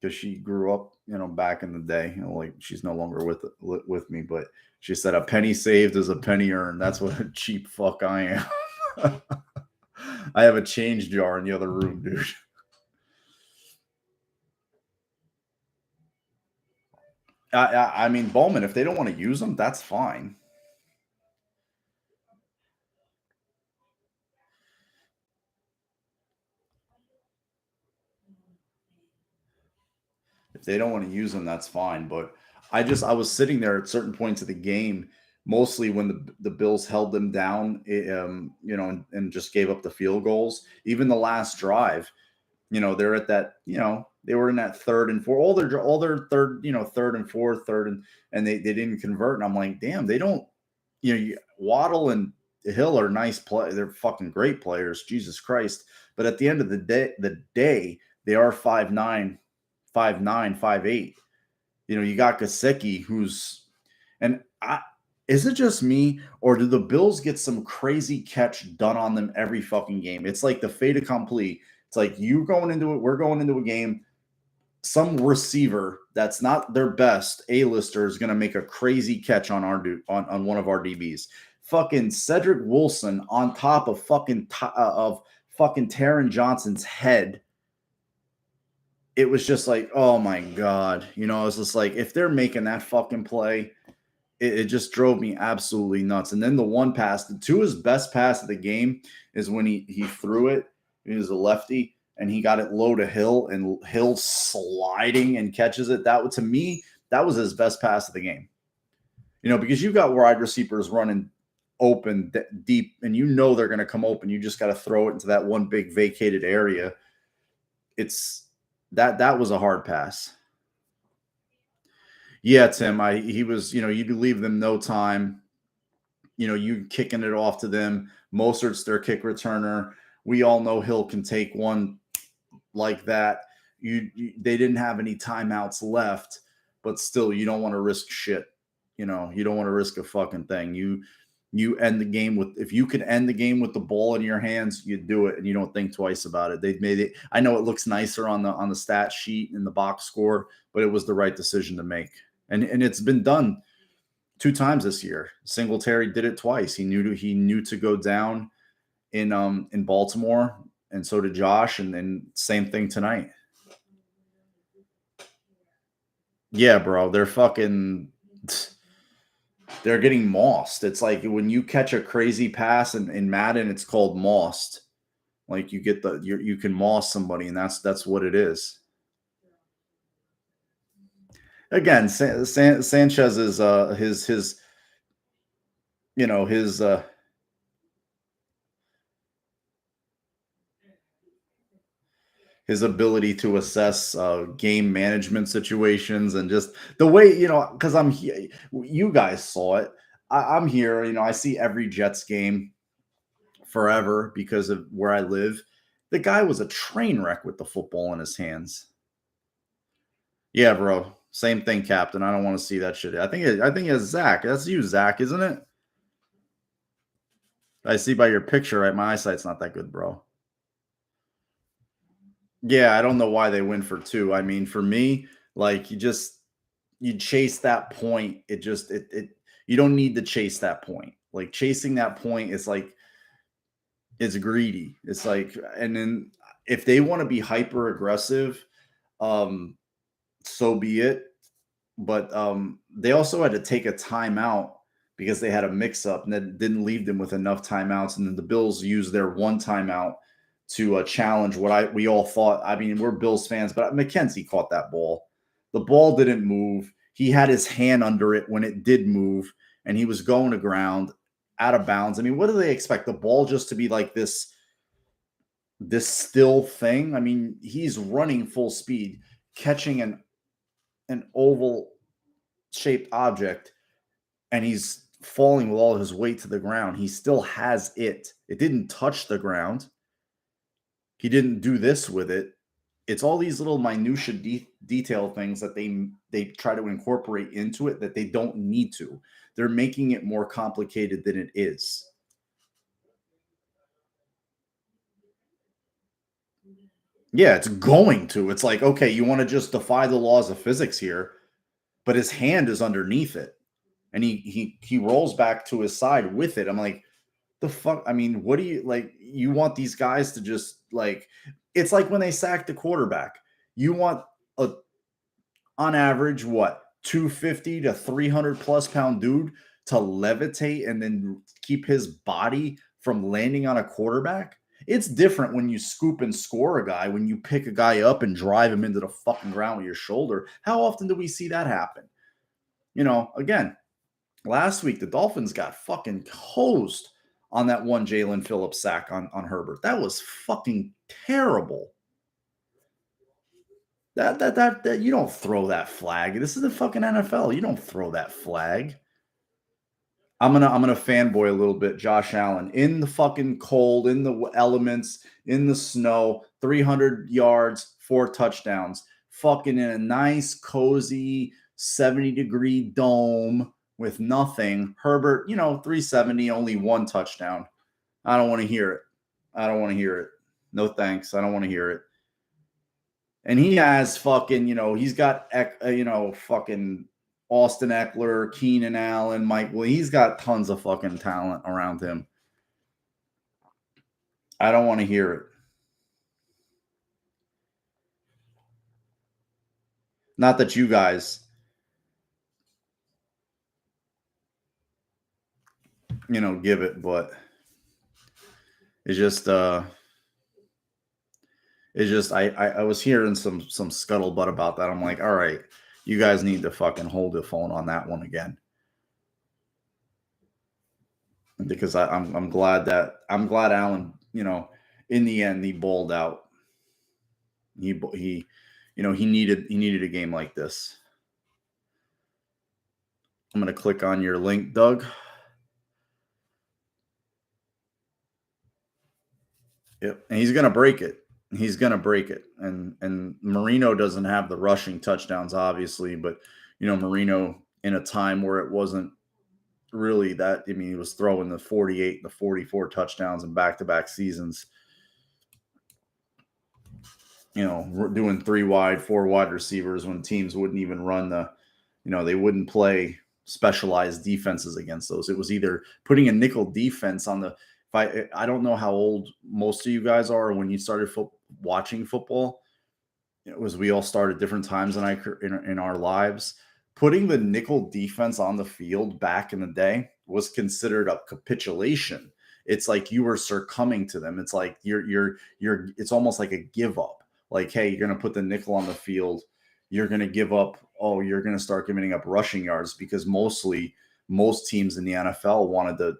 because she grew up, back in the day. Like she's no longer with me, but she said, "A penny saved is a penny earned." That's what a cheap fuck I am. I have a change jar in the other room, dude. I mean, Bowman, if they don't want to use them, that's fine. If they don't want to use them, that's fine. But I was sitting there at certain points of the game, mostly when the Bills held them down, and just gave up the field goals. Even the last drive, they're at that, they were in that third and four, all their third, third and fourth, third and they didn't convert. And I'm like, damn, they don't, Waddle and Hill are nice play. They're fucking great players. Jesus Christ. But at the end of the day, they are 5'9", 5'9", 5'8". You got Gasecki, who's and I is it just me or do the Bills get some crazy catch done on them every fucking game? It's like the fait accompli. It's like you going into it, we're going into a game. some receiver that's not their best A-lister is going to make a crazy catch on our on one of our DBs. Fucking Cedric Wilson on top of fucking Taron Johnson's head. It was just like, oh my god, I was just like, if they're making that fucking play, it just drove me absolutely nuts. And then the one pass, to his best pass of the game is when he threw it. He was a lefty and he got it low to Hill, and Hill sliding and catches it. That, to me, that was his best pass of the game. Because you've got wide receivers running open deep, and they're going to come open. You just got to throw it into that one big vacated area. It's that was a hard pass. Yeah, Tim, he was, you leave them no time. You kicking it off to them. Mostert's their kick returner. We all know Hill can take one like that. They didn't have any timeouts left, but still, you don't want to risk shit. You don't want to risk a fucking thing. You end the game if you could end the game with the ball in your hands, you do it, and you don't think twice about it. They've made it. I know it looks nicer on the stat sheet in the box score, but it was the right decision to make. And it's been done 2 times this year. Singletary did it twice. He knew to go down in Baltimore, and so did Josh, and then same thing tonight. Yeah, bro, they're getting mossed. It's like when you catch a crazy pass in Madden, it's called mossed. Like you can moss somebody, and that's what it is. Again, Sanchez is his his ability to assess game management situations, and just the way, because I'm here, you guys saw it. I'm here, I see every Jets game forever because of where I live. The guy was a train wreck with the football in his hands. Yeah, bro. Same thing, Captain. I don't want to see that shit. I think it's Zach. That's you, Zach, isn't it? I see by your picture, right? My eyesight's not that good, bro. Yeah, I don't know why they win for 2. I mean, for me, like you chase that point. You don't need to chase that point. Like chasing that point is like, it's greedy. It's like, and then if they want to be hyper aggressive, so be it. But they also had to take a timeout because they had a mix up, and that didn't leave them with enough timeouts. And then the Bills used their one timeout to challenge what we all thought. I mean, we're Bills fans, but McKenzie caught that ball. The ball didn't move. He had his hand under it when it did move, and he was going to ground out of bounds. I mean, what do they expect? The ball just to be like this still thing? I mean, he's running full speed, catching an oval shaped object, and he's falling with all his weight to the ground. He still has it. It didn't touch the ground. He didn't do this with it. It's all these little minutia detail things that they try to incorporate into it that they don't need to. They're making it more complicated than it is. Yeah, it's going to. It's like, okay, you want to just defy the laws of physics here, but his hand is underneath it, and he rolls back to his side with it. I'm like, the fuck? I mean, what do you like? You want these guys to just like? It's like when they sack the quarterback. You want on average, what, 250 to 300 plus pound dude to levitate and then keep his body from landing on a quarterback? It's different when you scoop and score a guy, when you pick a guy up and drive him into the fucking ground with your shoulder. How often do we see that happen? Again, last week the Dolphins got fucking hosed on that one Jalen Phillips sack on Herbert. That was fucking terrible. That you don't throw that flag. This is the fucking NFL. You don't throw that flag. I'm gonna fanboy a little bit. Josh Allen in the fucking cold, in the elements, in the snow, 300 yards, 4 touchdowns, fucking in a nice, cozy 70-degree dome with nothing. Herbert, 370, only 1 touchdown. I don't want to hear it. I don't want to hear it. No thanks. I don't want to hear it. And he has fucking, he's got, fucking Austin Eckler, Keenan Allen, Mike. Well, he's got tons of fucking talent around him. I don't want to hear it. Not that you guys, give it, but it's just, I was hearing some scuttlebutt about that. I'm like, all right, you guys need to fucking hold the phone on that one again. Because I'm glad Allen, in the end he balled out. He needed a game like this. I'm gonna click on your link, Doug. Yep, and he's gonna break it. He's gonna break it. And Marino doesn't have the rushing touchdowns, obviously, but Marino in a time where it wasn't really that. I mean, he was throwing the 48, the 44 touchdowns in back-to-back seasons. We're doing 3 wide, 4 wide receivers when teams wouldn't even run they wouldn't play specialized defenses against those. It was either putting a nickel defense on the. If I don't know how old most of you guys are when you started watching football. It was we all started different times in our lives. Putting the nickel defense on the field back in the day was considered a capitulation. It's like you were succumbing to them. It's like you're it's almost like a give up. Like, hey, you're going to put the nickel on the field. You're going to give up. Oh, you're going to start giving up rushing yards because most teams in the NFL wanted to,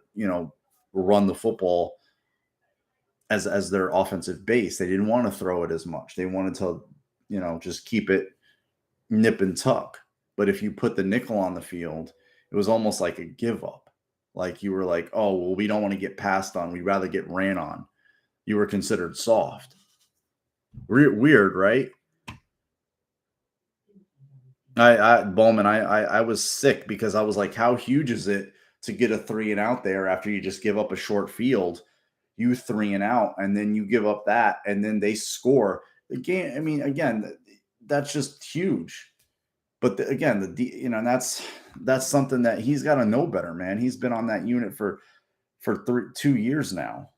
run the football as their offensive base. They didn't want to throw it as much. They wanted to, just keep it nip and tuck. But if you put the nickel on the field, it was almost like a give up. Like you were like, oh, well, we don't want to get passed on. We'd rather get ran on. You were considered soft. Weird, right? Bowman, I was sick because I was like, how huge is it to get a 3 and out there after you just give up a short field? You 3 and out, and then you give up that, and then they score the game. I mean, again, that's just huge. But again, that's something that he's got to know better, man. He's been on that unit for 2 years now.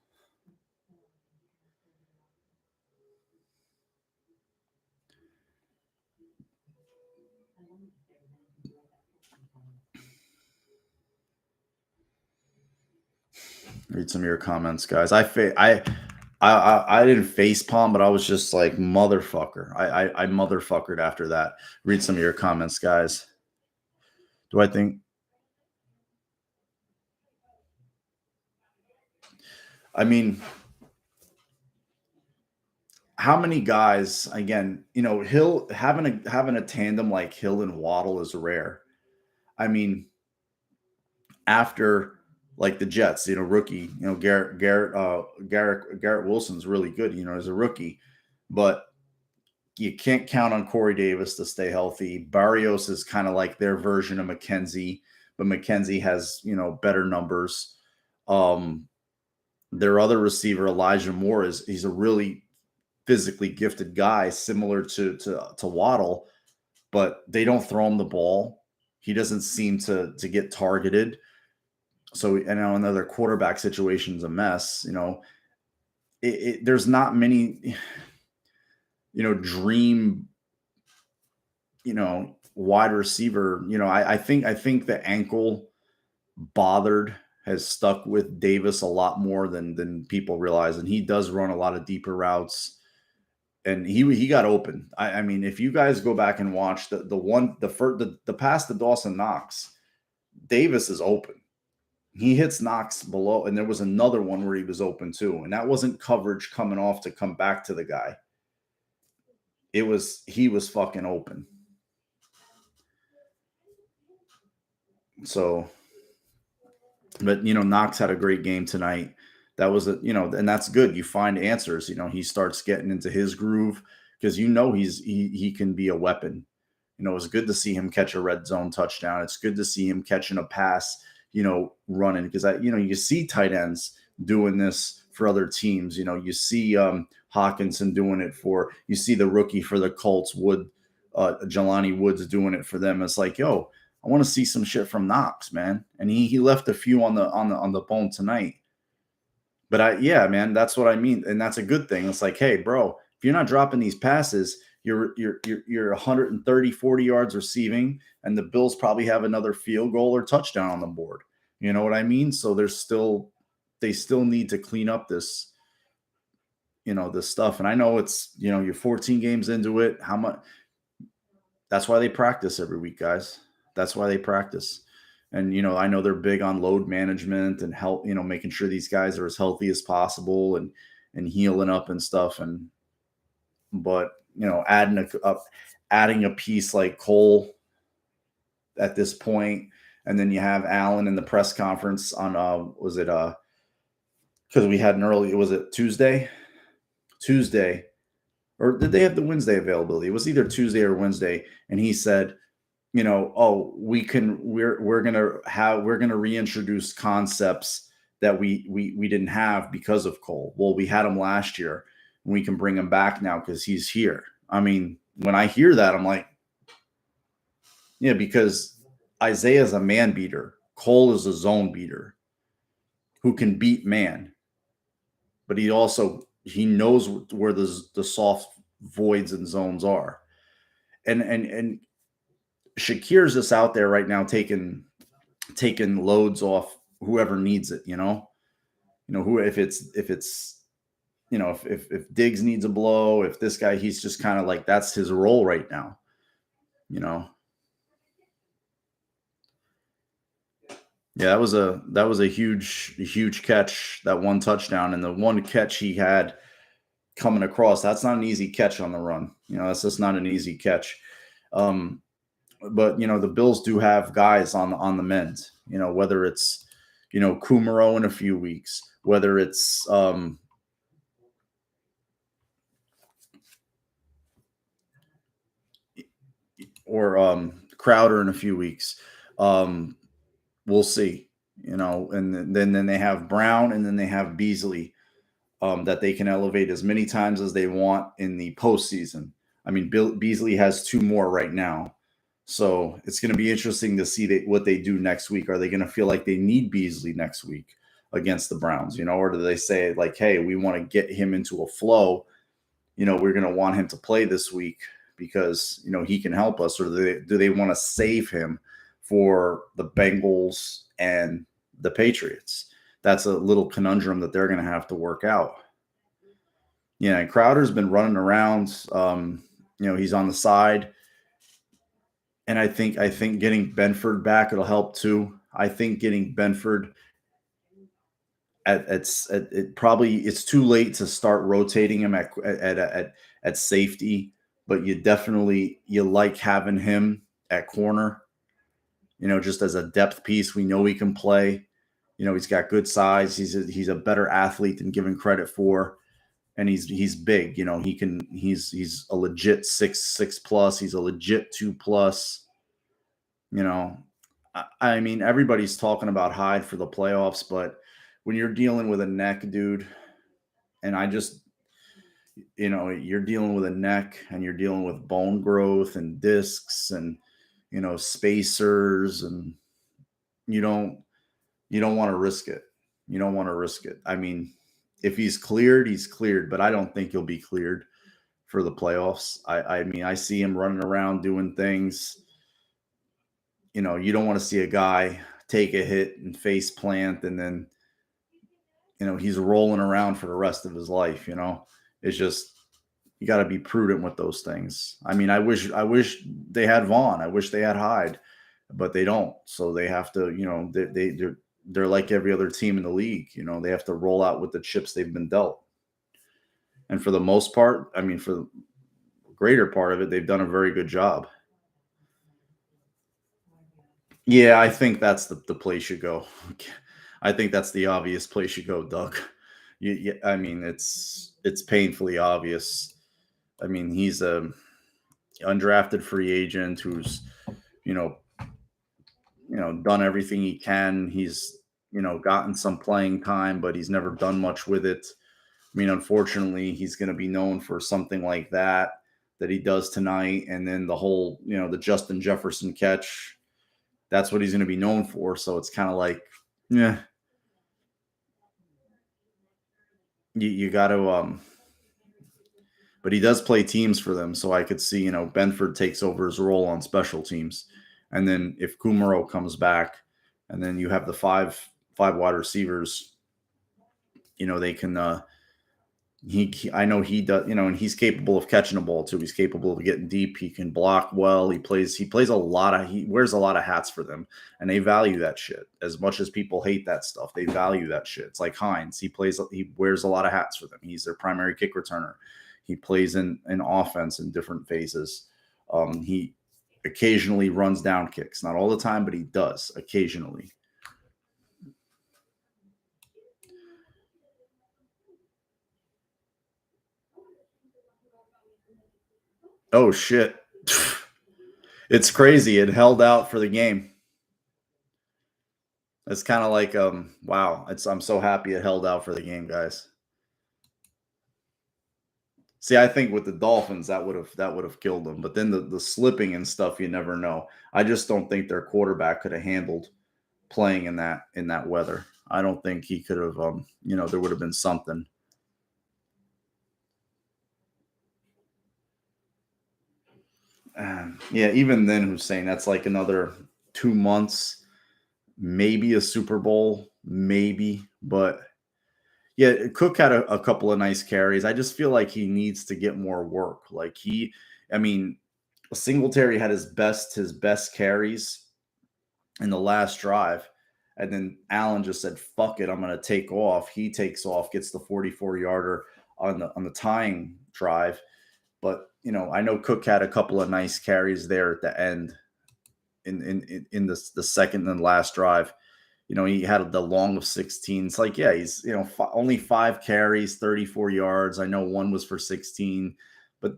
Read some of your comments, guys. I didn't face palm, but I was just like motherfucker. I motherfuckered after that. Read some of your comments, guys. Do I think? I mean, how many guys? Again, Hill having a tandem like Hill and Waddle is rare. I mean, after like the Jets, rookie, Garrett Wilson's really good, as a rookie, but you can't count on Corey Davis to stay healthy. Barrios is kind of like their version of McKenzie, but McKenzie has, better numbers. Their other receiver, Elijah Moore, he's a really physically gifted guy, similar to Waddle, but they don't throw him the ball. He doesn't seem to get targeted. So, another quarterback situation is a mess. There's not many, dream, wide receiver. I think the ankle bothered has stuck with Davis a lot more than people realize, and he does run a lot of deeper routes. And he got open. I mean, if you guys go back and watch the pass to Dawson Knox, Davis is open. He hits Knox below, and there was another one where he was open too, and that wasn't coverage coming off to come back to the guy. He was fucking open. So, but Knox had a great game tonight. That was and that's good. You find answers. He starts getting into his groove because he can be a weapon. It's good to see him catch a red zone touchdown. It's good to see him catching a pass, running because you see tight ends, doing this for other teams. You see Hawkinson doing it for. You see the rookie for the Colts, Jelani Woods doing it for them. It's like, yo, I want to see some shit from Knox, man. And he left a few on the bone tonight. But yeah, man, that's what I mean, and that's a good thing. It's like, hey, bro, if you're not dropping these passes, you're 130, 40 yards receiving, and the Bills probably have another field goal or touchdown on the board. You know what I mean? So they still need to clean up this stuff. And I know you're 14 games into it. How much? That's why they practice every week, guys. That's why they practice. And I know they're big on load management and help, making sure these guys are as healthy as possible and healing up and stuff. But adding a piece like Cole at this point, and then you have Allen in the press conference on was it because we had an early, was it Tuesday, or did they have the Wednesday availability? It was either Tuesday or Wednesday, and he said, oh, we're gonna reintroduce concepts that we didn't have because of Cole. Well, we had him last year, and we can bring him back now because he's here. I mean, when I hear that, I'm like, yeah, because Isaiah's a man beater. Cole is a zone beater who can beat man, but he knows where the soft voids and zones are, and Shakir's just out there right now taking loads off whoever needs it. Who if Diggs needs a blow, if this guy, he's just kind of like, that's his role right now. Yeah, that was a huge catch, that one touchdown, and the one catch he had coming across. That's not an easy catch on the run. That's just not an easy catch. But the Bills do have guys on the mend. Whether it's Kumaro in a few weeks, whether it's or Crowder in a few weeks. We'll see. And then they have Brown, and then they have Beasley that they can elevate as many times as they want in the postseason. I mean, Beasley has 2 more right now. So it's going to be interesting to see what they do next week. Are they going to feel like they need Beasley next week against the Browns? Or do they say, like, hey, we want to get him into a flow. We're going to want him to play this week because, he can help us. Or do they want to save him for the Bengals and the Patriots? That's a little conundrum that they're going to have to work out. Yeah, and Crowder's been running around. He's on the side. And I think getting Benford back, it'll help too. I think getting Benford it's too late to start rotating him at safety, but you like having him at corner. Just as a depth piece. We know he can play. He's got good size. He's a better athlete than given credit for. And he's big. He's a legit 6'6" plus. He's a legit 2 plus. I mean, everybody's talking about Hyde for the playoffs, but when you're dealing with a neck, dude, and you're dealing with a neck, and you're dealing with bone growth and discs and spacers, and you don't want to risk it. You don't want to risk it. I mean, if he's cleared, but I don't think he'll be cleared for the playoffs. I mean, I see him running around doing things. You don't want to see a guy take a hit and face plant, and then, he's rolling around for the rest of his life. It's just, you got to be prudent with those things. I mean, I wish they had Vaughn. I wish they had Hyde, but they don't. So they have to, they're like every other team in the league. They have to roll out with the chips they've been dealt. And for the most part, I mean, for the greater part of it, they've done a very good job. Yeah, I think that's the place you go. I think that's the obvious place you go, Doug. I mean, it's painfully obvious. I mean, he's a undrafted free agent who's, done everything he can. He's, gotten some playing time, but he's never done much with it. I mean, unfortunately, he's going to be known for something like that he does tonight, and then the whole, the Justin Jefferson catch. That's what he's going to be known for. So it's kind of like, yeah, you got to. But he does play teams for them, so I could see, Benford takes over his role on special teams, and then if Kumaro comes back, and then you have the five wide receivers, they can. I know he does, and he's capable of catching a ball too. He's capable of getting deep. He can block well. He plays a lot of he wears a lot of hats for them, and they value that shit. As much as people hate that stuff, they value that shit. It's like Hines. He wears a lot of hats for them. He's their primary kick returner. He plays in offense in different phases. He occasionally runs down kicks, not all the time, but he does occasionally. Oh shit. It's crazy. It held out for the game. It's kind of like wow, I'm so happy it held out for the game, guys. See, I think with the Dolphins that would have killed them, but then the slipping and stuff, you never know. I just don't think their quarterback could have handled playing in that weather. I don't think he could have there would have been something. Yeah, even then Hussein, that's like another 2 months, maybe a Super Bowl, maybe, but yeah, Cook had a couple of nice carries. I just feel like he needs to get more work. I mean, Singletary had his best carries in the last drive, and then Allen just said, "Fuck it, I'm going to take off." He takes off, gets the 44-yarder on the tying drive. But I know Cook had a couple of nice carries there at the end in the second and last drive. He had the long of 16. It's like, yeah, he's, only 5 carries, 34 yards. I know one was for 16, but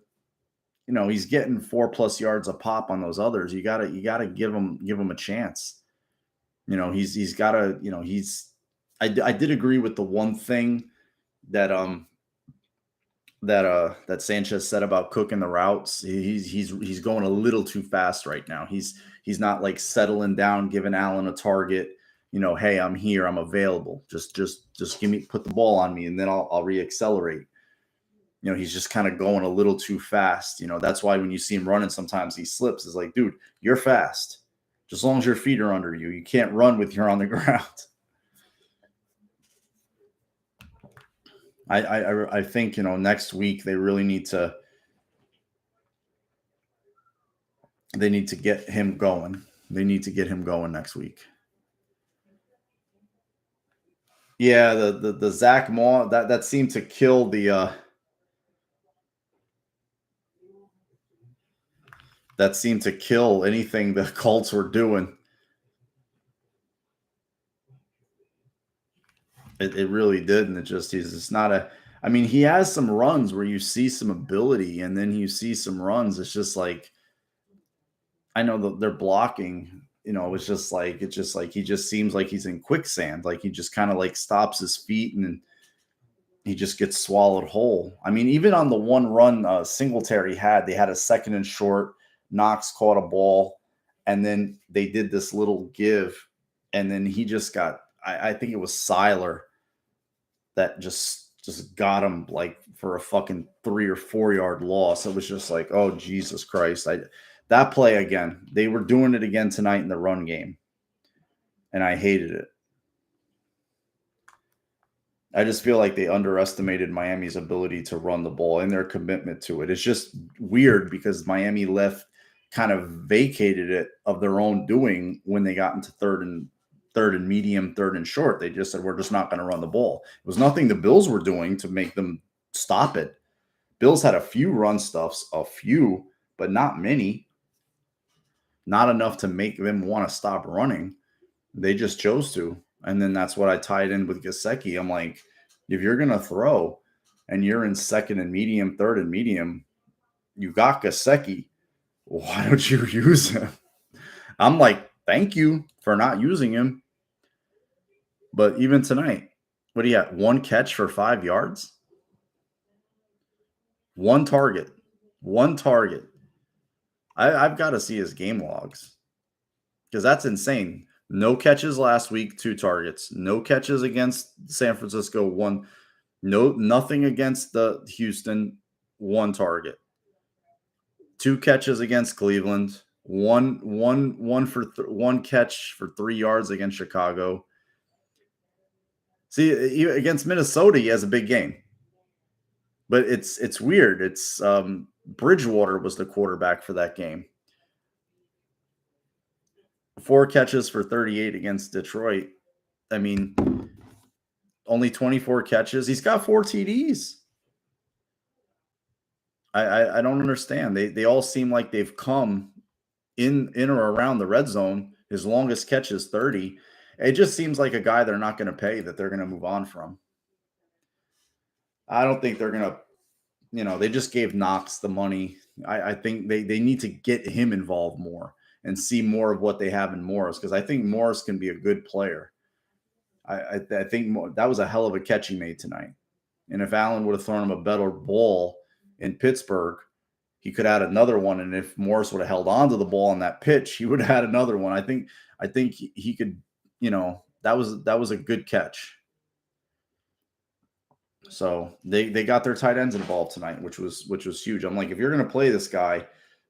he's getting 4+ yards a pop on those others. You gotta give him a chance. He's gotta, I did agree with the one thing that that Sanchez said about cooking the routes. He's going a little too fast right now. He's not like settling down, giving Allen a target. Hey, I'm here, I'm available. Just put the ball on me, and then I'll reaccelerate. He's just kind of going a little too fast. That's why when you see him running, sometimes he slips. It's like, dude, you're fast. Just as long as your feet are under you, you can't run with your on the ground. I think next week they need to get him going. They need to get him going next week. Yeah, the Zach Maw that seemed to kill the that seemed to kill anything the Colts were doing. It really did, and he's just not a. I mean, he has some runs where you see some ability, and then you see some runs. It's just like, I know that they're blocking. It's just like he just seems like he's in quicksand. Like he just kind of like stops his feet and he just gets swallowed whole. I mean, even on the one run Singletary they had a second and short. Knox caught a ball, and then they did this little give, and then he just got. I think it was Seiler that just got him like for a fucking 3 or 4 yard loss. It was just like, oh Jesus Christ! That play again. They were doing it again tonight in the run game, and I hated it. I just feel like they underestimated Miami's ability to run the ball and their commitment to it. It's just weird because Miami left kind of vacated it of their own doing when they got into third and medium, third and short. They just said, we're just not going to run the ball. It was nothing the Bills were doing to make them stop it. Bills had a few run stuffs, but not many. Not enough to make them want to stop running. They just chose to. And then that's what I tied in with Gesicki. I'm like, if you're going to throw and you're in second and medium, third and medium, you got Gesicki. Why don't you use him? I'm like, thank you for not using him. But even tonight, what do you got? One catch for 5 yards, one target, one target. I've got to see his game logs because that's insane. No catches last week, two targets. No catches against San Francisco, one. No, nothing against the Houston, one target. Two catches against Cleveland, one catch for 3 yards against Chicago. See, against Minnesota, he has a big game, but it's weird. It's Bridgewater was the quarterback for that game. 4 catches for 38 against Detroit. I mean, only 24 catches. He's got 4 TDs. I don't understand. They all seem like they've come in or around the red zone. His longest catch is 30. It just seems like a guy they're not going to pay, that they're going to move on from. I don't think they're going to, they just gave Knox the money. I think they need to get him involved more and see more of what they have in Morris, because I think Morris can be a good player. I think that was a hell of a catch he made tonight. And if Allen would have thrown him a better ball in Pittsburgh, he could add another one. And if Morris would have held on to the ball on that pitch, he would have had another one. I think he could, that was a good catch. So they got their tight ends involved tonight, which was huge. I'm like, if you're going to play this guy,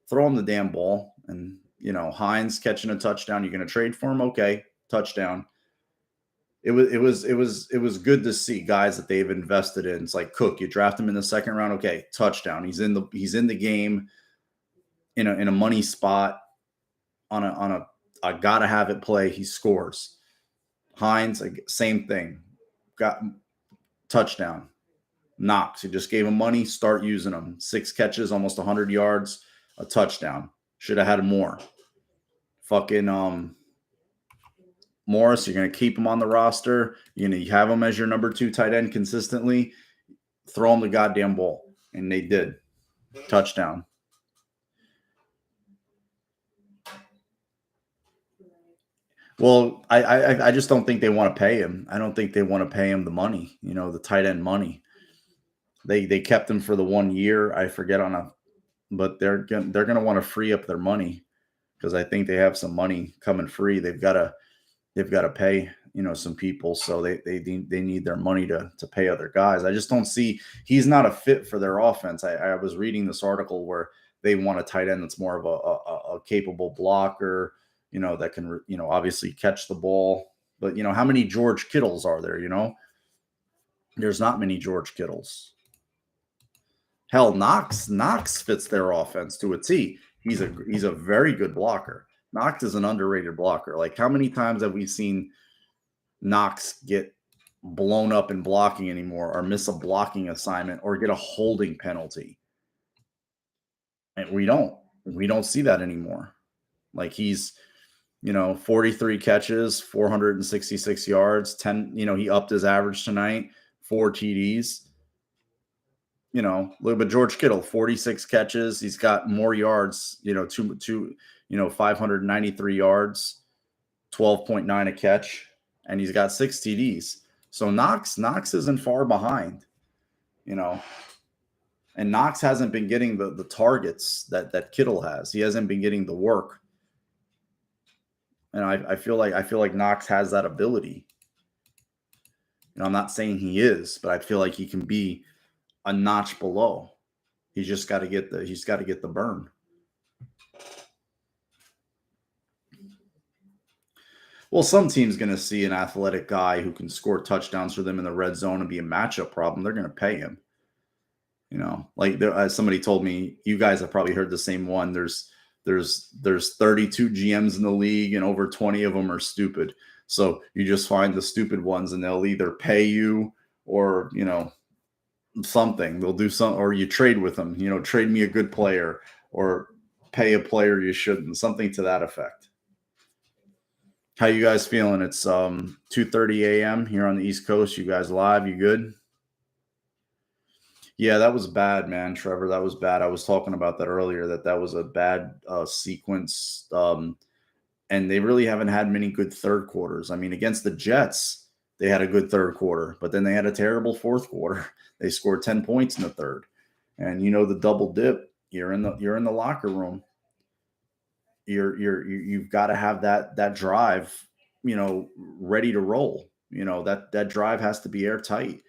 throw him the damn ball. And Hines catching a touchdown, you're going to trade for him, okay? Touchdown. It was good to see guys that they've invested in. It's like Cook, you draft him in the second round, okay, touchdown. He's in the game in a money spot on a I gotta have it play. He scores. Hines, same thing, got touchdown. Knox, you just gave him money, start using him. 6 catches, almost 100 yards, a touchdown. Should have had more. Fucking Morris, you're going to keep him on the roster. You're going to have him as your number 2 tight end consistently. Throw him the goddamn ball. And they did. Touchdown. Well, I just don't think they want to pay him. I don't think they want to pay him the money, the tight end money. They kept him for the 1 year. I forget but they're going to want to free up their money, because I think they have some money coming free. They've got to pay, some people. So they need their money to pay other guys. I just don't see, he's not a fit for their offense. I was reading this article where they want a tight end that's more of a capable blocker, that can, obviously catch the ball. But, how many George Kittles are there, There's not many George Kittles. Hell, Knox fits their offense to a T. He's a very good blocker. Knox is an underrated blocker. Like, how many times have we seen Knox get blown up in blocking anymore, or miss a blocking assignment, or get a holding penalty? And we don't see that anymore. Like, he's, 43 catches, 466 yards, 10, he upped his average tonight, 4 TDs. Look at George Kittle, 46 catches. He's got more yards, 593 yards, 12.9 a catch, and he's got 6 TDs. So Knox isn't far behind, and Knox hasn't been getting the targets that Kittle has. He hasn't been getting the work. And I feel like Knox has that ability. I'm not saying he is, but I feel like he can be a notch below. He's just got to get the burn. Well, some team's going to see an athletic guy who can score touchdowns for them in the red zone and be a matchup problem. They're going to pay him. Like somebody told me, you guys have probably heard the same one. There's 32 GMs in the league, and over 20 of them are stupid. So you just find the stupid ones, and they'll either pay you or, something. They'll do something, or you trade with them, trade me a good player, or pay a player you shouldn't, something to that effect. How you guys feeling? It's 2:30 a.m. here on the East Coast. You guys live? You good? Yeah, that was bad, man, Trevor. That was bad. I was talking about that earlier, that was a bad sequence. And they really haven't had many good third quarters. I mean, against the Jets, They had a good third quarter, but then they had a terrible fourth quarter. They scored 10 points in the third. And the double dip, you're in the locker room. You've got to have that drive, ready to roll. That drive has to be airtight.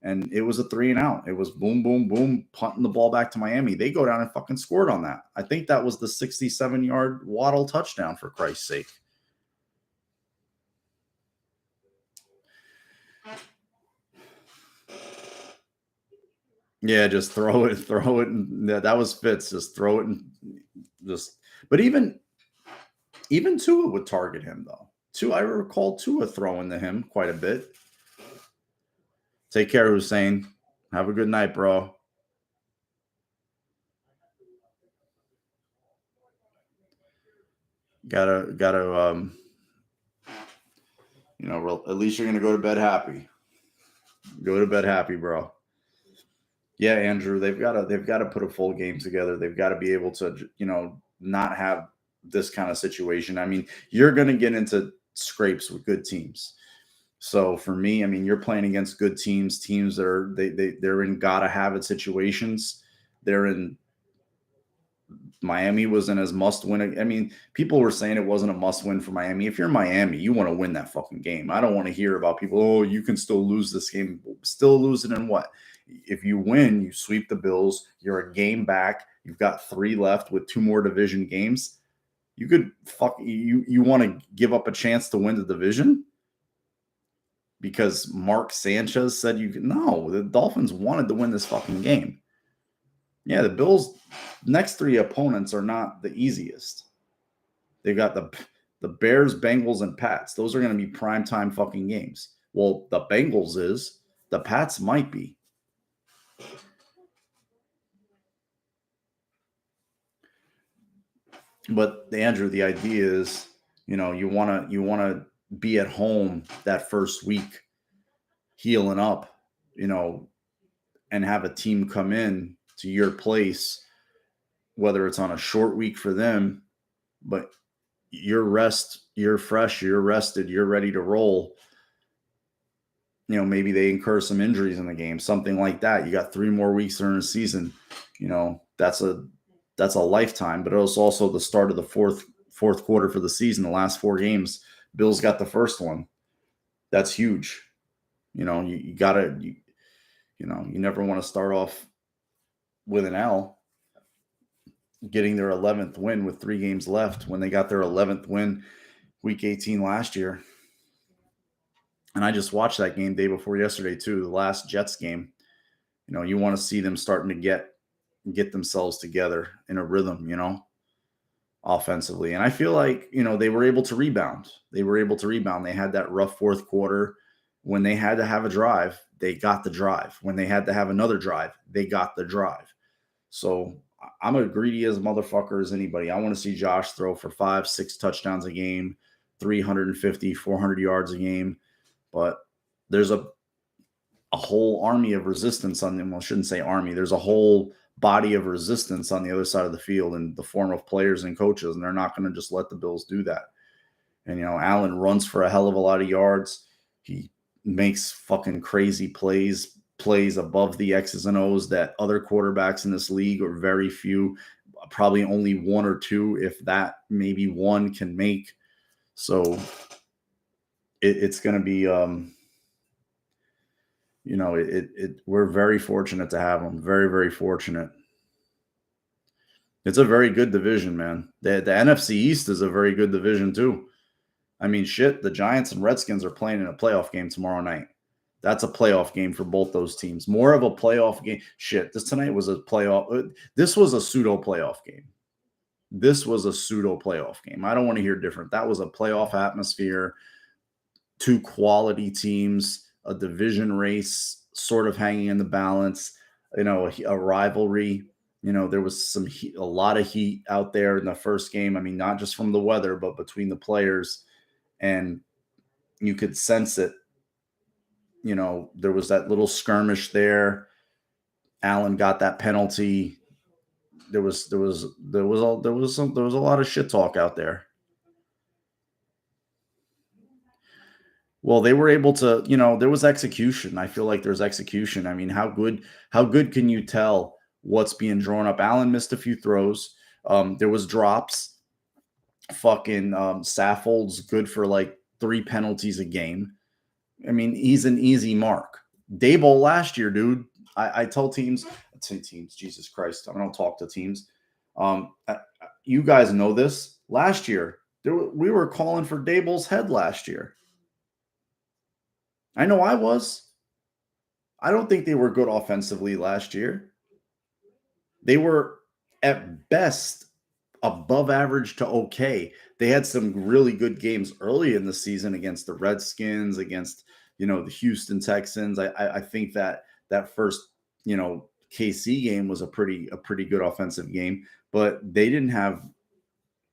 And it was a 3-and-out. It was boom, boom, boom, punting the ball back to Miami. They go down and fucking scored on that. I think that was the 67-yard Waddle touchdown, for Christ's sake. Yeah, just throw it. And that was Fitz. Just throw it and just. But even Tua would target him though. I recall Tua throwing to him quite a bit. Take care, Hussein. Have a good night, bro. Gotta at least you're gonna go to bed happy. Go to bed happy, bro. Yeah, Andrew, they've got to put a full game together. They've got to be able to, not have this kind of situation. I mean, you're going to get into scrapes with good teams. So for me, I mean, you're playing against good teams that are they're in gotta have it situations. They're in Miami was in as must win. I mean, people were saying it wasn't a must win for Miami. If you're Miami, you want to win that fucking game. I don't want to hear about people, oh, you can still lose this game. Still lose it in what? If you win, you sweep the Bills. You're a game back. You've got 3 left with 2 more division games. You could you want to give up a chance to win the division? Because Mark Sanchez said you could. No, the Dolphins wanted to win this fucking game. Yeah, the Bills' next 3 opponents are not the easiest. They've got the Bears, Bengals, and Pats. Those are going to be primetime fucking games. Well, the Bengals is. The Pats might be. But Andrew, the idea is, you want to be at home that first week, healing up, and have a team come in to your place, whether it's on a short week for them, but you're fresh, you're rested, you're ready to roll. Maybe they incur some injuries in the game, something like that. You got 3 more weeks during the season. That's a lifetime, but it was also the start of the fourth quarter for the season. The last 4 games, Bills got the first one. That's huge. You gotta, you never want to start off with an L. Getting their 11th win with 3 games left when they got their 11th win week 18 last year. And I just watched that game day before yesterday too, the last Jets game. You want to see them starting to get themselves together in a rhythm, offensively. And I feel like, they were able to rebound. They had that rough fourth quarter. When they had to have a drive, they got the drive. When they had to have another drive, they got the drive. So I'm as greedy as a motherfucker as anybody. I want to see Josh throw for 5-6 touchdowns a game, 350, 400 yards a game. But there's a whole army of resistance on them. Well, I shouldn't say army. There's a whole body of resistance on the other side of the field in the form of players and coaches, and they're not going to just let the Bills do that. And, Allen runs for a hell of a lot of yards. He makes fucking crazy plays above the X's and O's that other quarterbacks in this league, or very few, probably only 1 or 2, if that, maybe 1 can make. So it's going to be, we're very fortunate to have them. Very, very fortunate. It's a very good division, man. The NFC East is a very good division too. I mean, shit, the Giants and Redskins are playing in a playoff game tomorrow night. That's a playoff game for both those teams. More of a playoff game. Shit, this tonight was a playoff. This was a pseudo playoff game. I don't want to hear different. That was a playoff atmosphere. 2 quality teams, a division race sort of hanging in the balance, a rivalry. There was a lot of heat out there in the first game. I mean, not just from the weather, but between the players, and you could sense it. There was that little skirmish there. Allen got that penalty. There was a lot of shit talk out there. Well, they were able to, there was execution. I feel like there's execution. I mean, how good can you tell what's being drawn up? Allen missed a few throws. There was drops. Fucking Saffold's good for like 3 penalties a game. I mean, he's an easy mark. Dable last year, dude. I tell teams, Jesus Christ, I don't talk to teams. You guys know this. Last year, we were calling for Dable's head last year. I know I was. I don't think they were good offensively last year. They were at best above average to okay. They had some really good games early in the season against the Redskins, against the Houston Texans. I think that first KC game was a pretty good offensive game, but they didn't have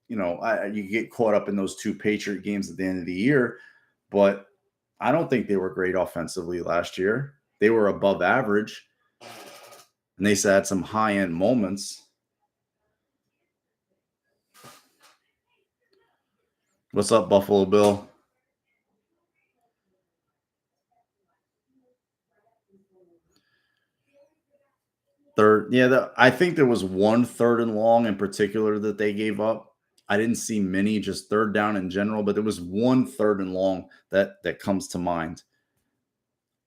you get caught up in those two Patriot games at the end of the year, but I don't think they were great offensively last year. They were above average, and they had some high end moments. What's up, Buffalo Bill? Third, yeah, I think there was one third and long in particular that they gave up. I didn't see many, just third down in general, but there was one third and long that comes to mind.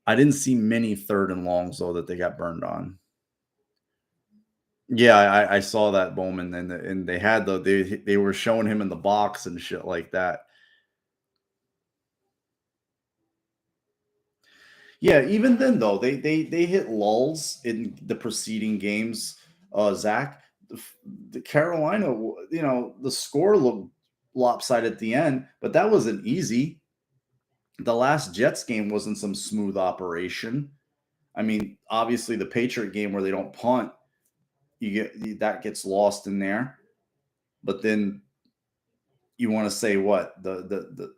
I didn't see many third and longs though that they got burned on. Yeah, I saw that Bowman, and they had they were showing him in the box and shit like that. Yeah, even then though, they hit lulls in the preceding games. Zach, the Carolina, the score looked lopsided at the end, but that wasn't easy. The last Jets game wasn't some smooth operation. I mean, obviously the Patriot game where they don't punt, that gets lost in there. But then you want to say what the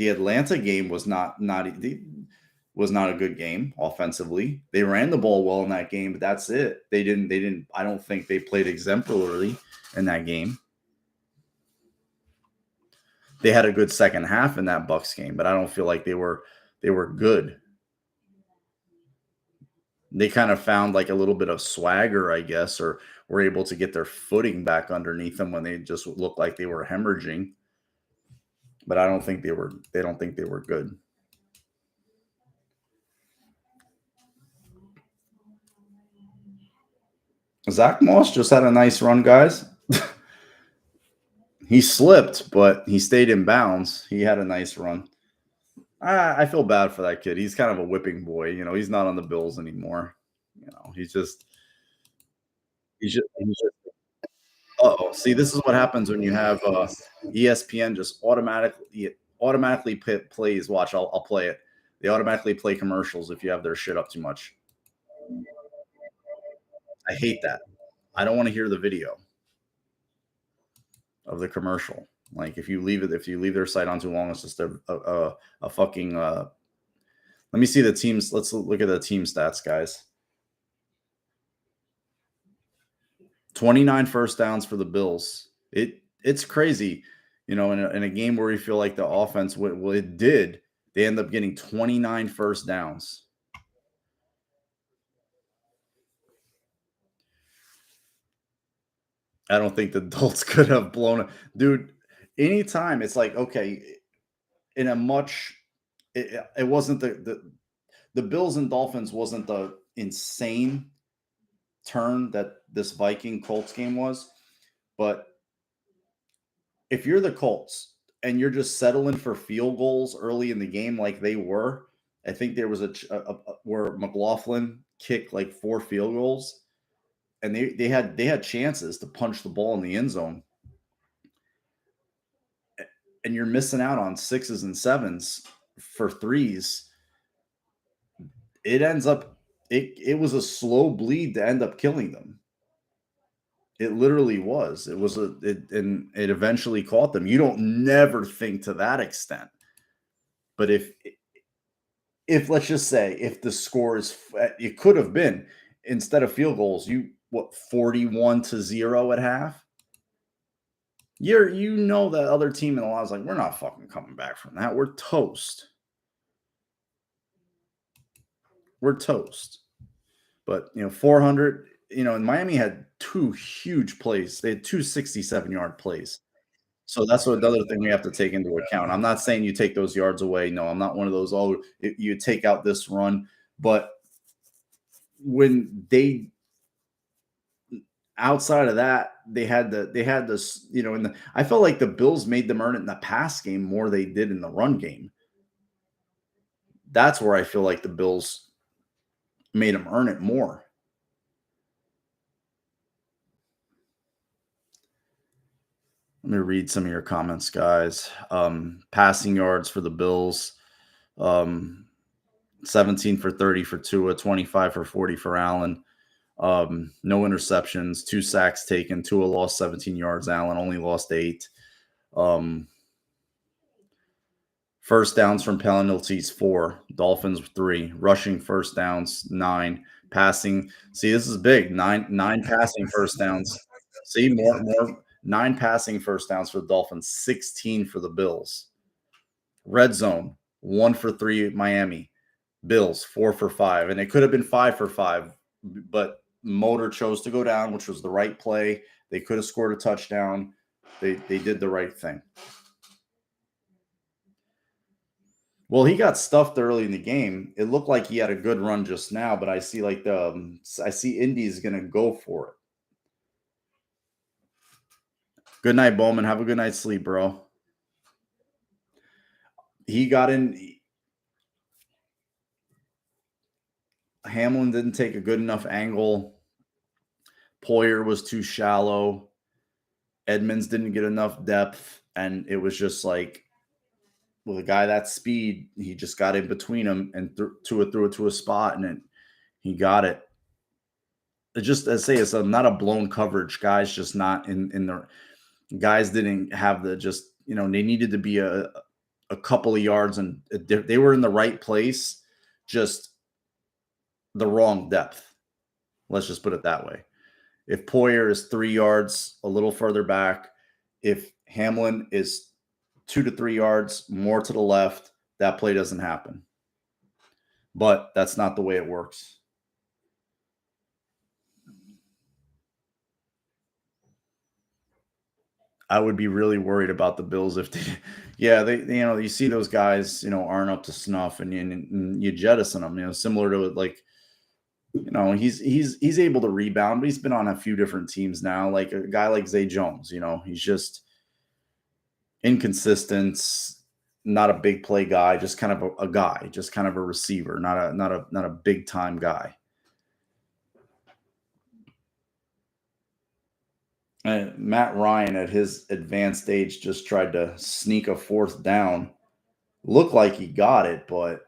Atlanta game was not a good game offensively. They ran the ball well in that game, but that's it. They didn't I don't think they played exemplarily in that game. They had a good second half in that Bucks game, but I don't feel like they were good. They kind of found like a little bit of swagger, I guess, or were able to get their footing back underneath them when they just looked like they were hemorrhaging. But I don't think they don't think they were good. Zach Moss just had a nice run, guys. He slipped, but he stayed in bounds. He had a nice run. I feel bad for that kid. He's kind of a whipping boy. He's not on the Bills anymore. He's just. Uh-oh. See, this is what happens when you have ESPN just automatically plays. Watch, I'll play it. They automatically play commercials if you have their shit up too much. I hate that. I don't want to hear the video of the commercial. Like if you leave their site on too long, it's just a fucking. Let me see the teams. Let's look at the team stats, guys. 29 first downs for the Bills. It's crazy, in a game where you feel like the offense, well, it did. They end up getting 29 first downs. I don't think the Dolphins could have blown it. Dude, anytime it's like, okay, in a much, it wasn't the Bills and Dolphins wasn't the insane turn that this Viking Colts game was, but if you're the Colts and you're just settling for field goals early in the game like they were, I think there was where McLaughlin kicked like 4 field goals, and they had chances to punch the ball in the end zone, and you're missing out on sixes and sevens for threes. It was a slow bleed to end up killing them. It literally was. And it eventually caught them. You don't never think to that extent. But if let's just say if the score is, it could have been, instead of field goals, 41-0 at half. You know that other team in the line is like, we're not fucking coming back from that. We're toast. We're toast. But 400. And Miami had two huge plays. They had two 67-yard plays. So that's what another thing we have to take into account. I'm not saying you take those yards away. No, I'm not one of those. Oh, you take out this run, but when they outside of that, they had this. In the I felt like the Bills made them earn it in the pass game more they did in the run game. That's where I feel like the Bills made them earn it more. Let me read some of your comments, guys. Passing yards for the Bills. Um, 17 for 30 for Tua, 25 for 40 for Allen. No interceptions, 2 sacks taken. Tua lost 17 yards. Allen only lost 8. Um, First downs from penalties 4. Dolphins 3. Rushing first downs 9. Passing. See, this is big. Nine passing first downs. See, more 9 passing first downs for the Dolphins. 16 for the Bills. Red zone 1 for 3 Miami. Bills 4 for 5, and it could have been 5 for 5, but Motor chose to go down, which was the right play. They could have scored a touchdown. They did the right thing. Well, he got stuffed early in the game. It looked like he had a good run just now, but I see I see Indy's gonna go for it. Good night, Bowman. Have a good night's sleep, bro. He got in. Hamlin didn't take a good enough angle. Poyer was too shallow. Edmonds didn't get enough depth, and it was just like, with a guy that speed, he just got in between him and threw it to a spot, and he got it. It just, I say, it's not a blown coverage. Guys just not in the guys didn't have the just they needed to be a couple of yards, and they were in the right place, just the wrong depth. Let's just put it that way. If Poyer is 3 yards a little further back, if Hamlin is 2 to 3 yards more to the left, that play doesn't happen. But that's not the way it works. I would be really worried about the Bills if they, yeah, you see those guys, aren't up to snuff, and you jettison them, similar to like, he's able to rebound, but he's been on a few different teams now. Like a guy like Zay Jones, he's just inconsistent, not a big play guy, just kind of a guy, just kind of a receiver, not a big time guy. And Matt Ryan at his advanced age just tried to sneak a 4th down. Looked like he got it, but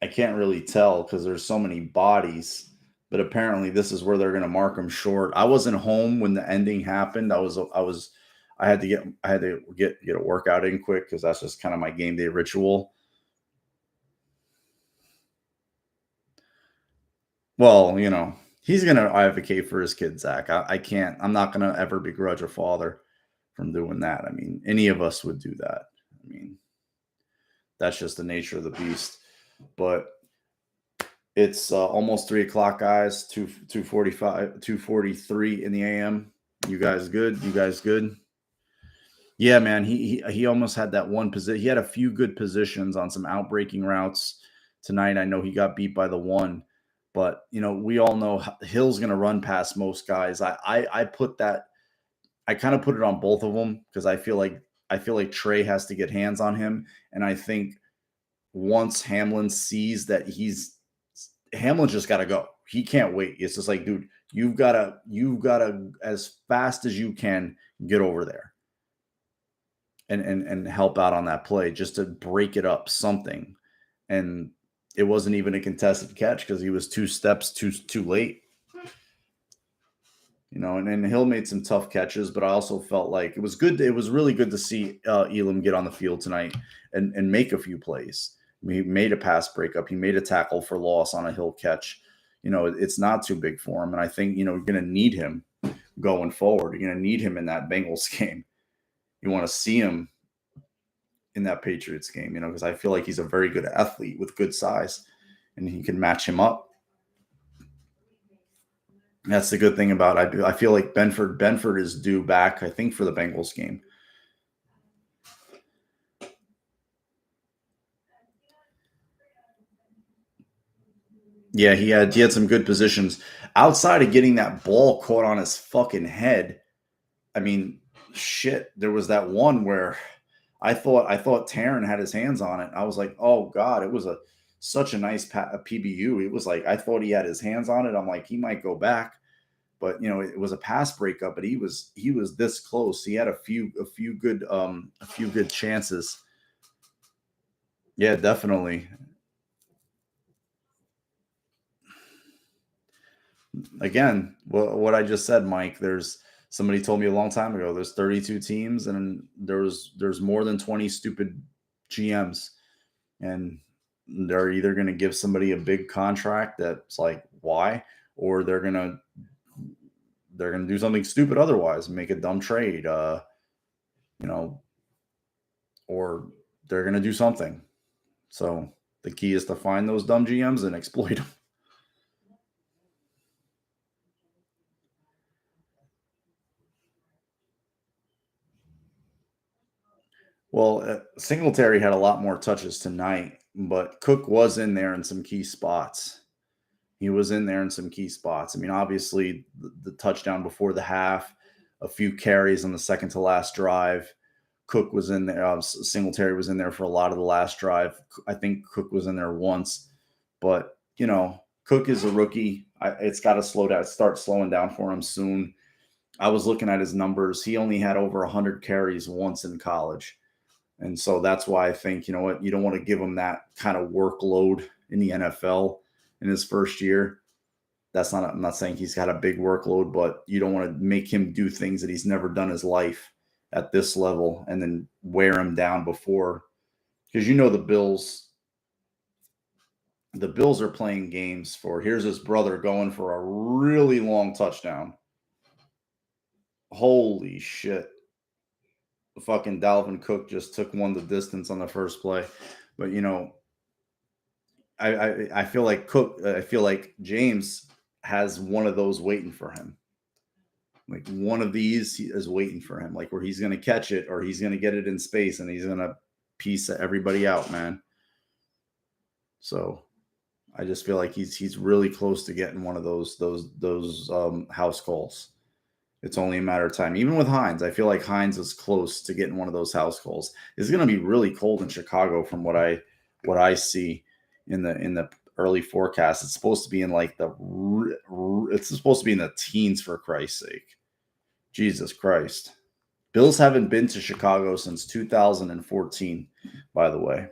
I can't really tell because there's so many bodies. But apparently, this is where they're going to mark him short. I wasn't home when the ending happened. I had to get a workout in quick because that's just kind of my game day ritual. Well, he's going to advocate for his kid, Zach. I can't. I'm not going to ever begrudge a father from doing that. I mean, any of us would do that. I mean, that's just the nature of the beast. But it's almost 3 o'clock, guys. 2:45, 2:43 in the AM. You guys good? You guys good? Yeah, man. He almost had that one position. He had a few good positions on some outbreaking routes tonight. I know he got beat by the one, but we all know Hill's going to run past most guys. I put that. I kind of put it on both of them because I feel like Trey has to get hands on him, and I think once Hamlin sees that Hamlin just got to go. He can't wait. It's just like, dude, you've got to as fast as you can get over there and help out on that play just to break it up something. And it wasn't even a contested catch because he was 2 steps too late. And Hill made some tough catches, but I also felt like it was good. It was really good to see Elam get on the field tonight and make a few plays. He made a pass breakup. He made a tackle for loss on a Hill catch. It's not too big for him, and I think you're going to need him going forward. You're going to need him in that Bengals game. You want to see him in that Patriots game, because I feel like he's a very good athlete with good size, and he can match him up. That's the good thing about it. I feel like Benford is due back, I think, for the Bengals game. Yeah, he had some good positions. Outside of getting that ball caught on his fucking head, I mean, shit. There was that one where I thought Taryn had his hands on it. I was like, oh god, it was such a nice PBU. It was like I thought he had his hands on it. I'm like, he might go back, but it was a pass breakup. But he was this close. He had a few good chances. Yeah, definitely. Again, what I just said, Mike. There's somebody told me a long time ago. There's 32 teams, and there's more than 20 stupid GMs, and they're either going to give somebody a big contract that's like why, or they're gonna do something stupid otherwise, make a dumb trade, you know, or they're gonna do something. So the key is to find those dumb GMs and exploit them. Well, Singletary had a lot more touches tonight, but Cook was in there in some key spots. He was in there in some key spots. I mean, obviously, the touchdown before the half, a few carries on the second to last drive. Cook was in there. Singletary was in there for a lot of the last drive. I think Cook was in there once, but Cook is a rookie. It's got to slow down, start slowing down for him soon. I was looking at his numbers. He only had over 100 carries once in college. And so that's why I think, you know what, you don't want to give him that kind of workload in the NFL in his first year. I'm not saying he's got a big workload, but you don't want to make him do things that he's never done in his life at this level and then wear him down before. Because the Bills are playing games for, here's his brother going for a really long touchdown. Holy shit. Fucking Dalvin Cook just took one the distance on the first play. But I feel like James has one of those waiting for him. Like one of these is waiting for him, like where he's going to catch it or he's going to get it in space and he's going to piece everybody out, man. So I just feel like he's really close to getting one of those house calls. It's only a matter of time. Even with Hines, I feel like Hines is close to getting one of those house calls. It's going to be really cold in Chicago from what I see in the early forecast. It's supposed to be in like it's supposed to be in the teens, for Christ's sake. Jesus Christ. Bills haven't been to Chicago since 2014, by the way.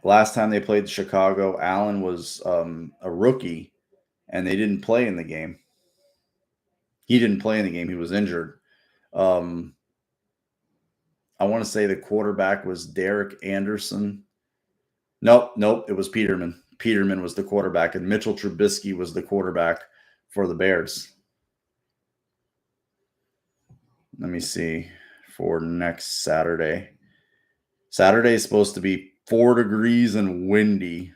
Last time they played Chicago, Allen was a rookie, and they didn't play in the game. He didn't play in the game. He was injured. I want to say the quarterback was Derek Anderson. Nope. It was Peterman. Peterman was the quarterback, and Mitchell Trubisky was the quarterback for the Bears. Let me see for next Saturday. Saturday is supposed to be 4 degrees and windy.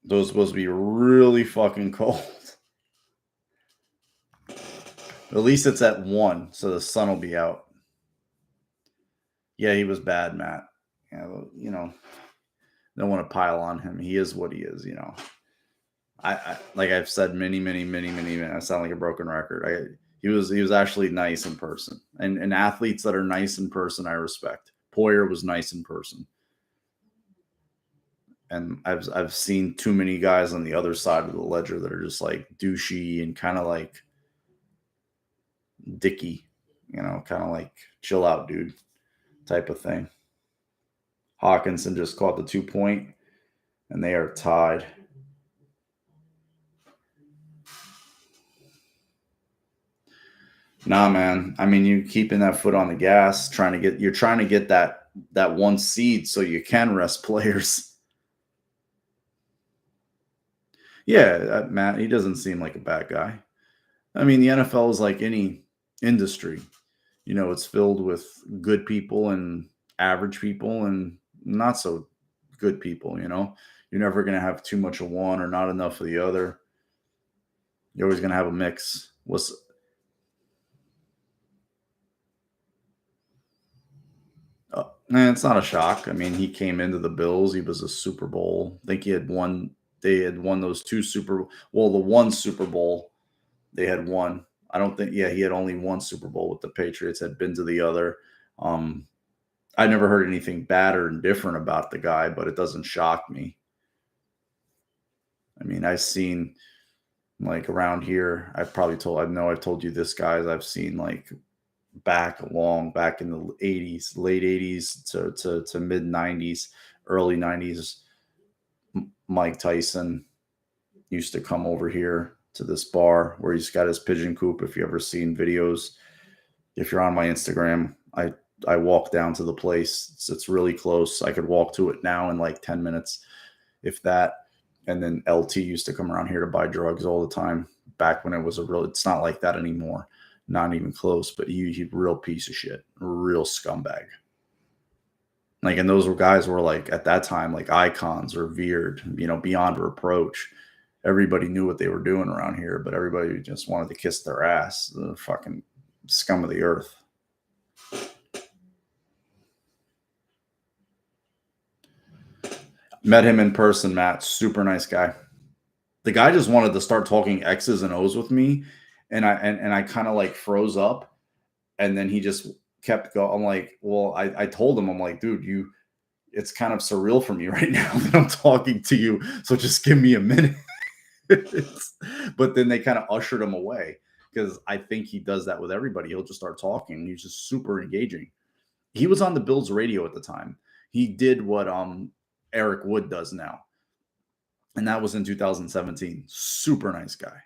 Those are supposed to be really fucking cold. At least it's at 1, so the sun will be out. Yeah, he was bad, Matt. Yeah, don't want to pile on him. He is what he is, I like I've said many. I sound like a broken record. He was actually nice in person, and athletes that are nice in person, I respect. Poyer was nice in person, and I've seen too many guys on the other side of the ledger that are just like douchey and kind of like dicky, kind of like chill out, dude, type of thing. Hawkinson just caught the 2-point, and they are tied. Nah, man. I mean, you keeping that foot on the gas, you're trying to get that 1 seed so you can rest players. Yeah, Matt, he doesn't seem like a bad guy. I mean, the NFL is like any industry. It's filled with good people and average people and not so good people. You're never going to have too much of one or not enough of the other. You're always going to have a mix. What's Man, it's not a shock. I mean, he came into the Bills. He was a Super Bowl. I think he had won. They had won those two Super. Well, the one Super Bowl they had won. I don't think. Yeah, he had only one Super Bowl with the Patriots. Had been to the other. Um, I never heard anything bad or indifferent about the guy, but it doesn't shock me. I mean, I've seen like around here. I know I've told you this, guys. I've seen like back in the 80s, late 80s to mid 90s, early 90s. Mike Tyson used to come over here to this bar where he's got his pigeon coop. If you ever seen videos, if you're on my Instagram, I walk down to the place. It's really close. I could walk to it now in like 10 minutes, if that. And then LT used to come around here to buy drugs all the time back when it was it's not like that anymore. Not even close, but he real piece of shit, real scumbag. Like, and those were guys were like at that time like icons, revered, beyond reproach. Everybody knew what they were doing around here, but everybody just wanted to kiss their ass. The fucking scum of the earth. Met him in person, Matt. Super nice guy. The guy just wanted to start talking X's and O's with me, and I kind of like froze up, and then he just kept going. I'm like, well, I told him, I'm like, dude, it's kind of surreal for me right now that I'm talking to you, so just give me a minute. But then they kind of ushered him away because I think he does that with everybody. He'll just start talking. He's just super engaging. He was on the Bills radio at the time. He did what Eric Wood does now, and that was in 2017. Super nice guy.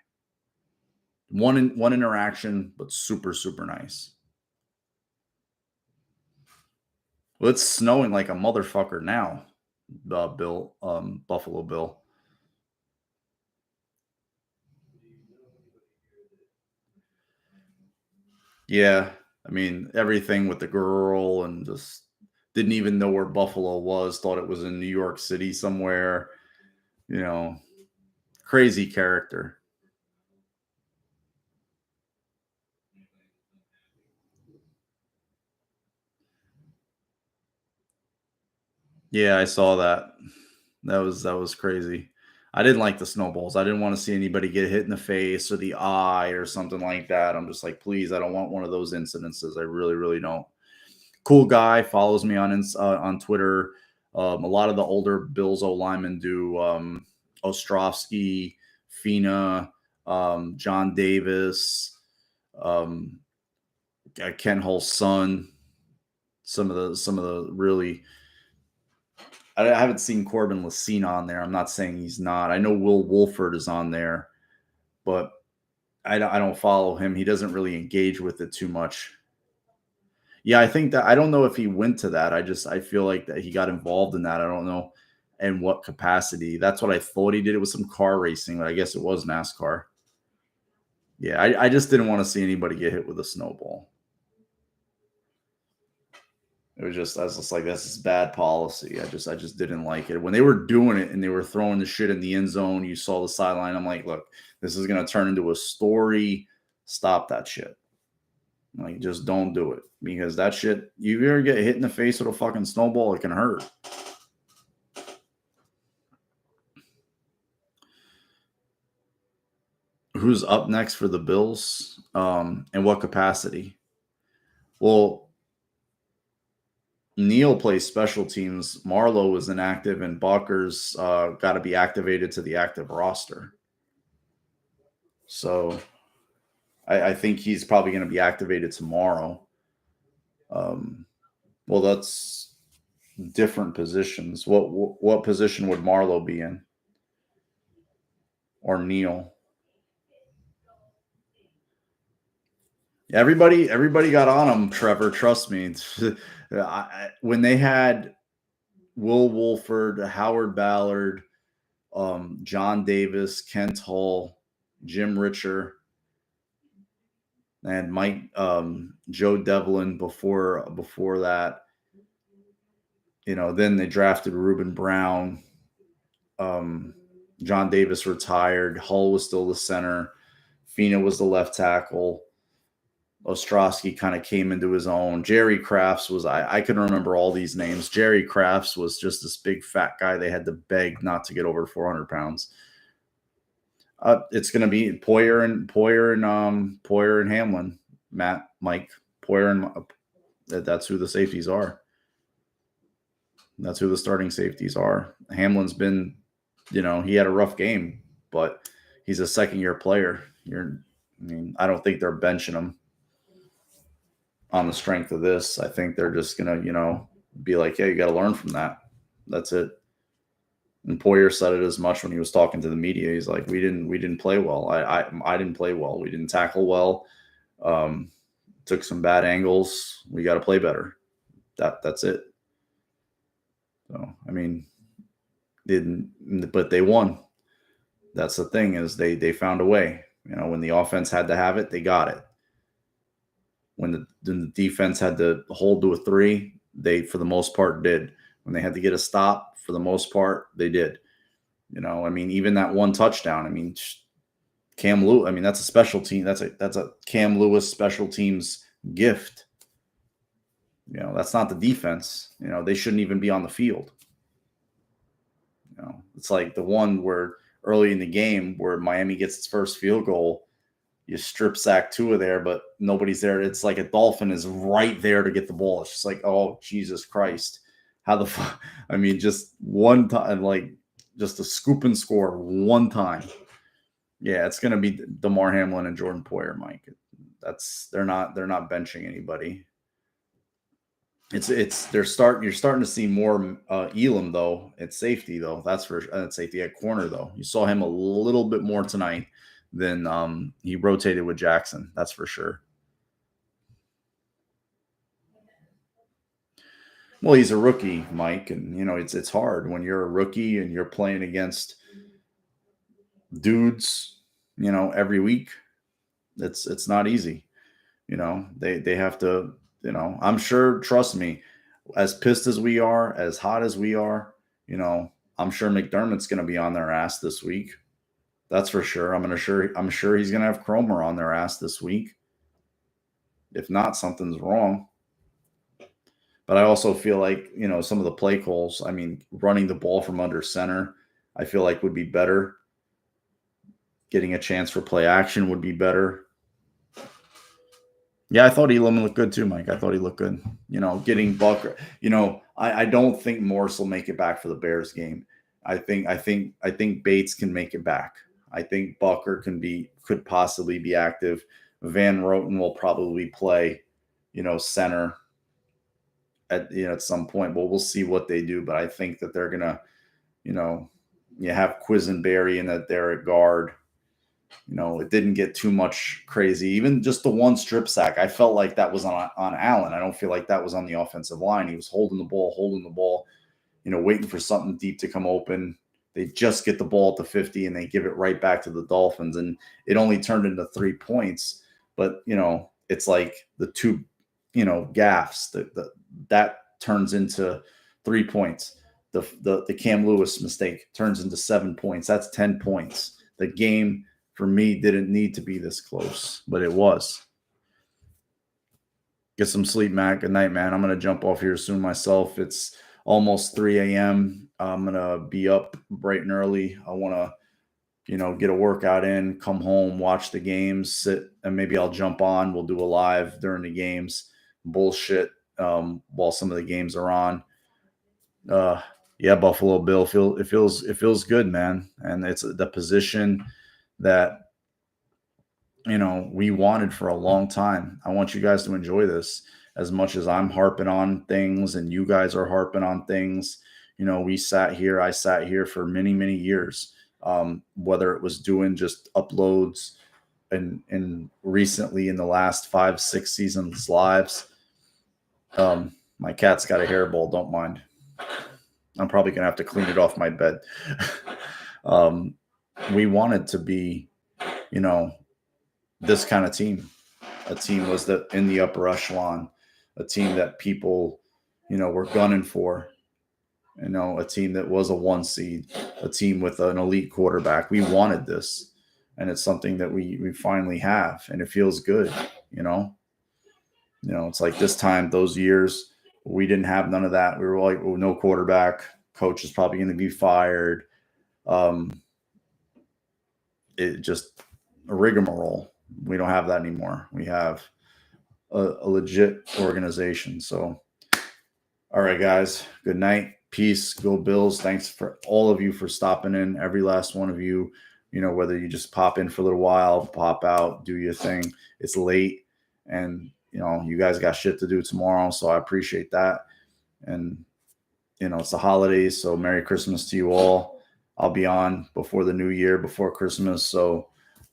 One interaction, but super nice. Well, it's snowing like a motherfucker now. Buffalo Bill. Yeah, I mean everything with the girl and just didn't even know where Buffalo was. Thought it was in New York City somewhere. You know, crazy character. Yeah, I saw that. That was crazy. I didn't like the snowballs. I didn't want to see anybody get hit in the face or the eye or something like that. I'm just like, please, I don't want one of those incidences. I really, really don't. Cool guy, follows me on Twitter. A lot of the older Bills O linemen do. Ostrovsky, Fina, John Davis, um, Ken Hall's son. Some of the really. I haven't seen Corbin Lassina on there. I'm not saying he's not. I know Will Wolford is on there, but I don't follow him. He doesn't really engage with it too much. Yeah, I think that I don't know if he went to that. I feel like that he got involved in that. I don't know in what capacity. That's what I thought he did. It was some car racing, but I guess it was NASCAR. Yeah, I just didn't want to see anybody get hit with a snowball. I was just like, this is bad policy. I just didn't like it. When they were doing it and they were throwing the shit in the end zone, you saw the sideline. I'm like, look, this is gonna turn into a story. Stop that shit. Like, just don't do it because that shit. You ever get hit in the face with a fucking snowball, it can hurt. Who's up next for the Bills? In what capacity? Well, Neal plays special teams. Marlowe was inactive, and Bucker's got to be activated to the active roster. So I think he's probably going to be activated tomorrow. Um, well, that's different positions. What position would Marlowe be in, or Neal? Everybody got on him, Trevor. Trust me. When they had Will Wolford, Howard Ballard, John Davis, Kent Hull, Jim Richer, and Joe Devlin before that. Then they drafted Reuben Brown. John Davis retired. Hull was still the center. Fina was the left tackle. Ostrowski kind of came into his own. Jerry Crafts was, I can remember all these names. Jerry Crafts was just this big fat guy. They had to beg not to get over 400 pounds. It's going to be Poyer and Hamlin, Mike Poyer, and that's who the safeties are. That's who the starting safeties are. Hamlin's been, he had a rough game, but he's a second-year player. I don't think they're benching him on the strength of this. I think they're just going to, be like, yeah, you got to learn from that. That's it. And Poyer said it as much when he was talking to the media. He's like, we didn't play well. I didn't play well. We didn't tackle well. Took some bad angles. We got to play better. That's it. So, but they won. That's the thing, is they found a way. When the offense had to have it, they got it. When the defense had to hold to a 3, they, for the most part, did. When they had to get a stop, for the most part, they did. Even that one touchdown, Cam Lewis, that's a special team. That's a Cam Lewis special teams gift. That's not the defense. They shouldn't even be on the field. It's like the one where early in the game where Miami gets its first field goal, you strip sack Tua there, but nobody's there. It's like a Dolphin is right there to get the ball. It's just like, oh, Jesus Christ. How the fuck? Just one time, like just a scoop and score one time. Yeah, it's going to be DeMar Hamlin and Jordan Poyer, Mike. They're not benching anybody. You're starting to see more Elam though at safety though. That's for at safety. At corner though, you saw him a little bit more tonight than he rotated with Jackson. That's for sure. Well, he's a rookie, Mike, and it's hard when you're a rookie and you're playing against dudes, every week. It's not easy. They have to. I'm sure. Trust me, as pissed as we are, as hot as we are, I'm sure McDermott's going to be on their ass this week. That's for sure. I'm sure he's going to have Cromer on their ass this week. If not, something's wrong. But I also feel like, some of the play calls, running the ball from under center, I feel like would be better. Getting a chance for play action would be better. Yeah, I thought Elam looked good too, Mike. I thought he looked good. Getting Bucker. I don't think Morse will make it back for the Bears game. I think Bates can make it back. I think Bucker could possibly be active. Van Roten will probably play, center at some point. But we'll see what they do. But I think that they're gonna, you have Quisenberry in that there at guard. It didn't get too much crazy. Even just the one strip sack, I felt like that was on Allen. I don't feel like that was on the offensive line. He was holding the ball, waiting for something deep to come open. They just get the ball at the 50 and they give it right back to the Dolphins. And it only turned into 3 points. But, it's like the two, gaffes that turns into 3 points. The Cam Lewis mistake turns into 7 points. That's 10 points. The game for me didn't need to be this close, but it was. Get some sleep, Matt. Good night, man. I'm going to jump off here soon myself. It's almost 3 a.m. I'm going to be up bright and early. I want to, get a workout in, come home, watch the games, sit, and maybe I'll jump on. We'll do a live during the games, bullshit while some of the games are on. Yeah, Buffalo Bill. It feels good, man. And it's the position that, we wanted for a long time. I want you guys to enjoy this as much as I'm harping on things and you guys are harping on things. I sat here for many, many years. Whether it was doing just uploads and recently in the last 5-6 seasons lives. My cat's got a hairball. Don't mind. I'm probably going to have to clean it off my bed. um, we wanted to be, you know, this kind of team. A team was that in the upper echelon, a team that people, were gunning for. A team that was a 1 seed, a team with an elite quarterback. We wanted this, and it's something that we finally have, and it feels good. You know, it's like this time, those years, we didn't have none of that. We were like, oh, no quarterback. Coach is probably going to be fired. Um, it just a rigmarole. We don't have that anymore. We have a legit organization. So, all right, guys. Good night. Peace. Go Bills. Thanks for all of you for stopping in. Every last one of you. Whether you just pop in for a little while, pop out, do your thing. It's late, and you guys got shit to do tomorrow. So I appreciate that. And it's the holidays, so Merry Christmas to you all. I'll be on before the new year, before Christmas. So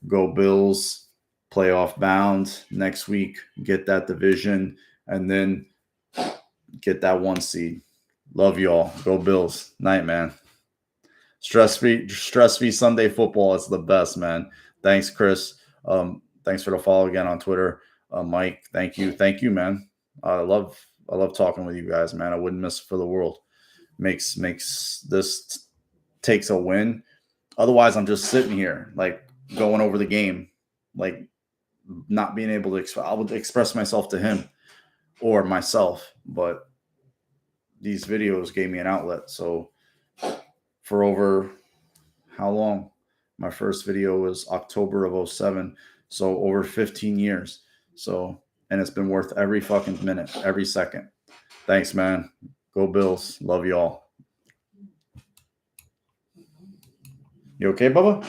go Bills, playoff bound next week, get that division, and then get that 1 seed. Love y'all. Go Bills. Night, man. Stress-free Sunday football. It's the best, man. Thanks, Chris. Thanks for the follow again on Twitter. Mike, thank you. Thank you, man. I love talking with you guys, man. I wouldn't miss it for the world. Makes this takes a win. Otherwise, I'm just sitting here, like, going over the game, like, not being able to I would express myself to him or myself, but these videos gave me an outlet. So for over how long? My first video was October of 07. So over 15 years. So, and it's been worth every fucking minute, every second. Thanks, man. Go Bills. Love y'all. You okay, Bubba?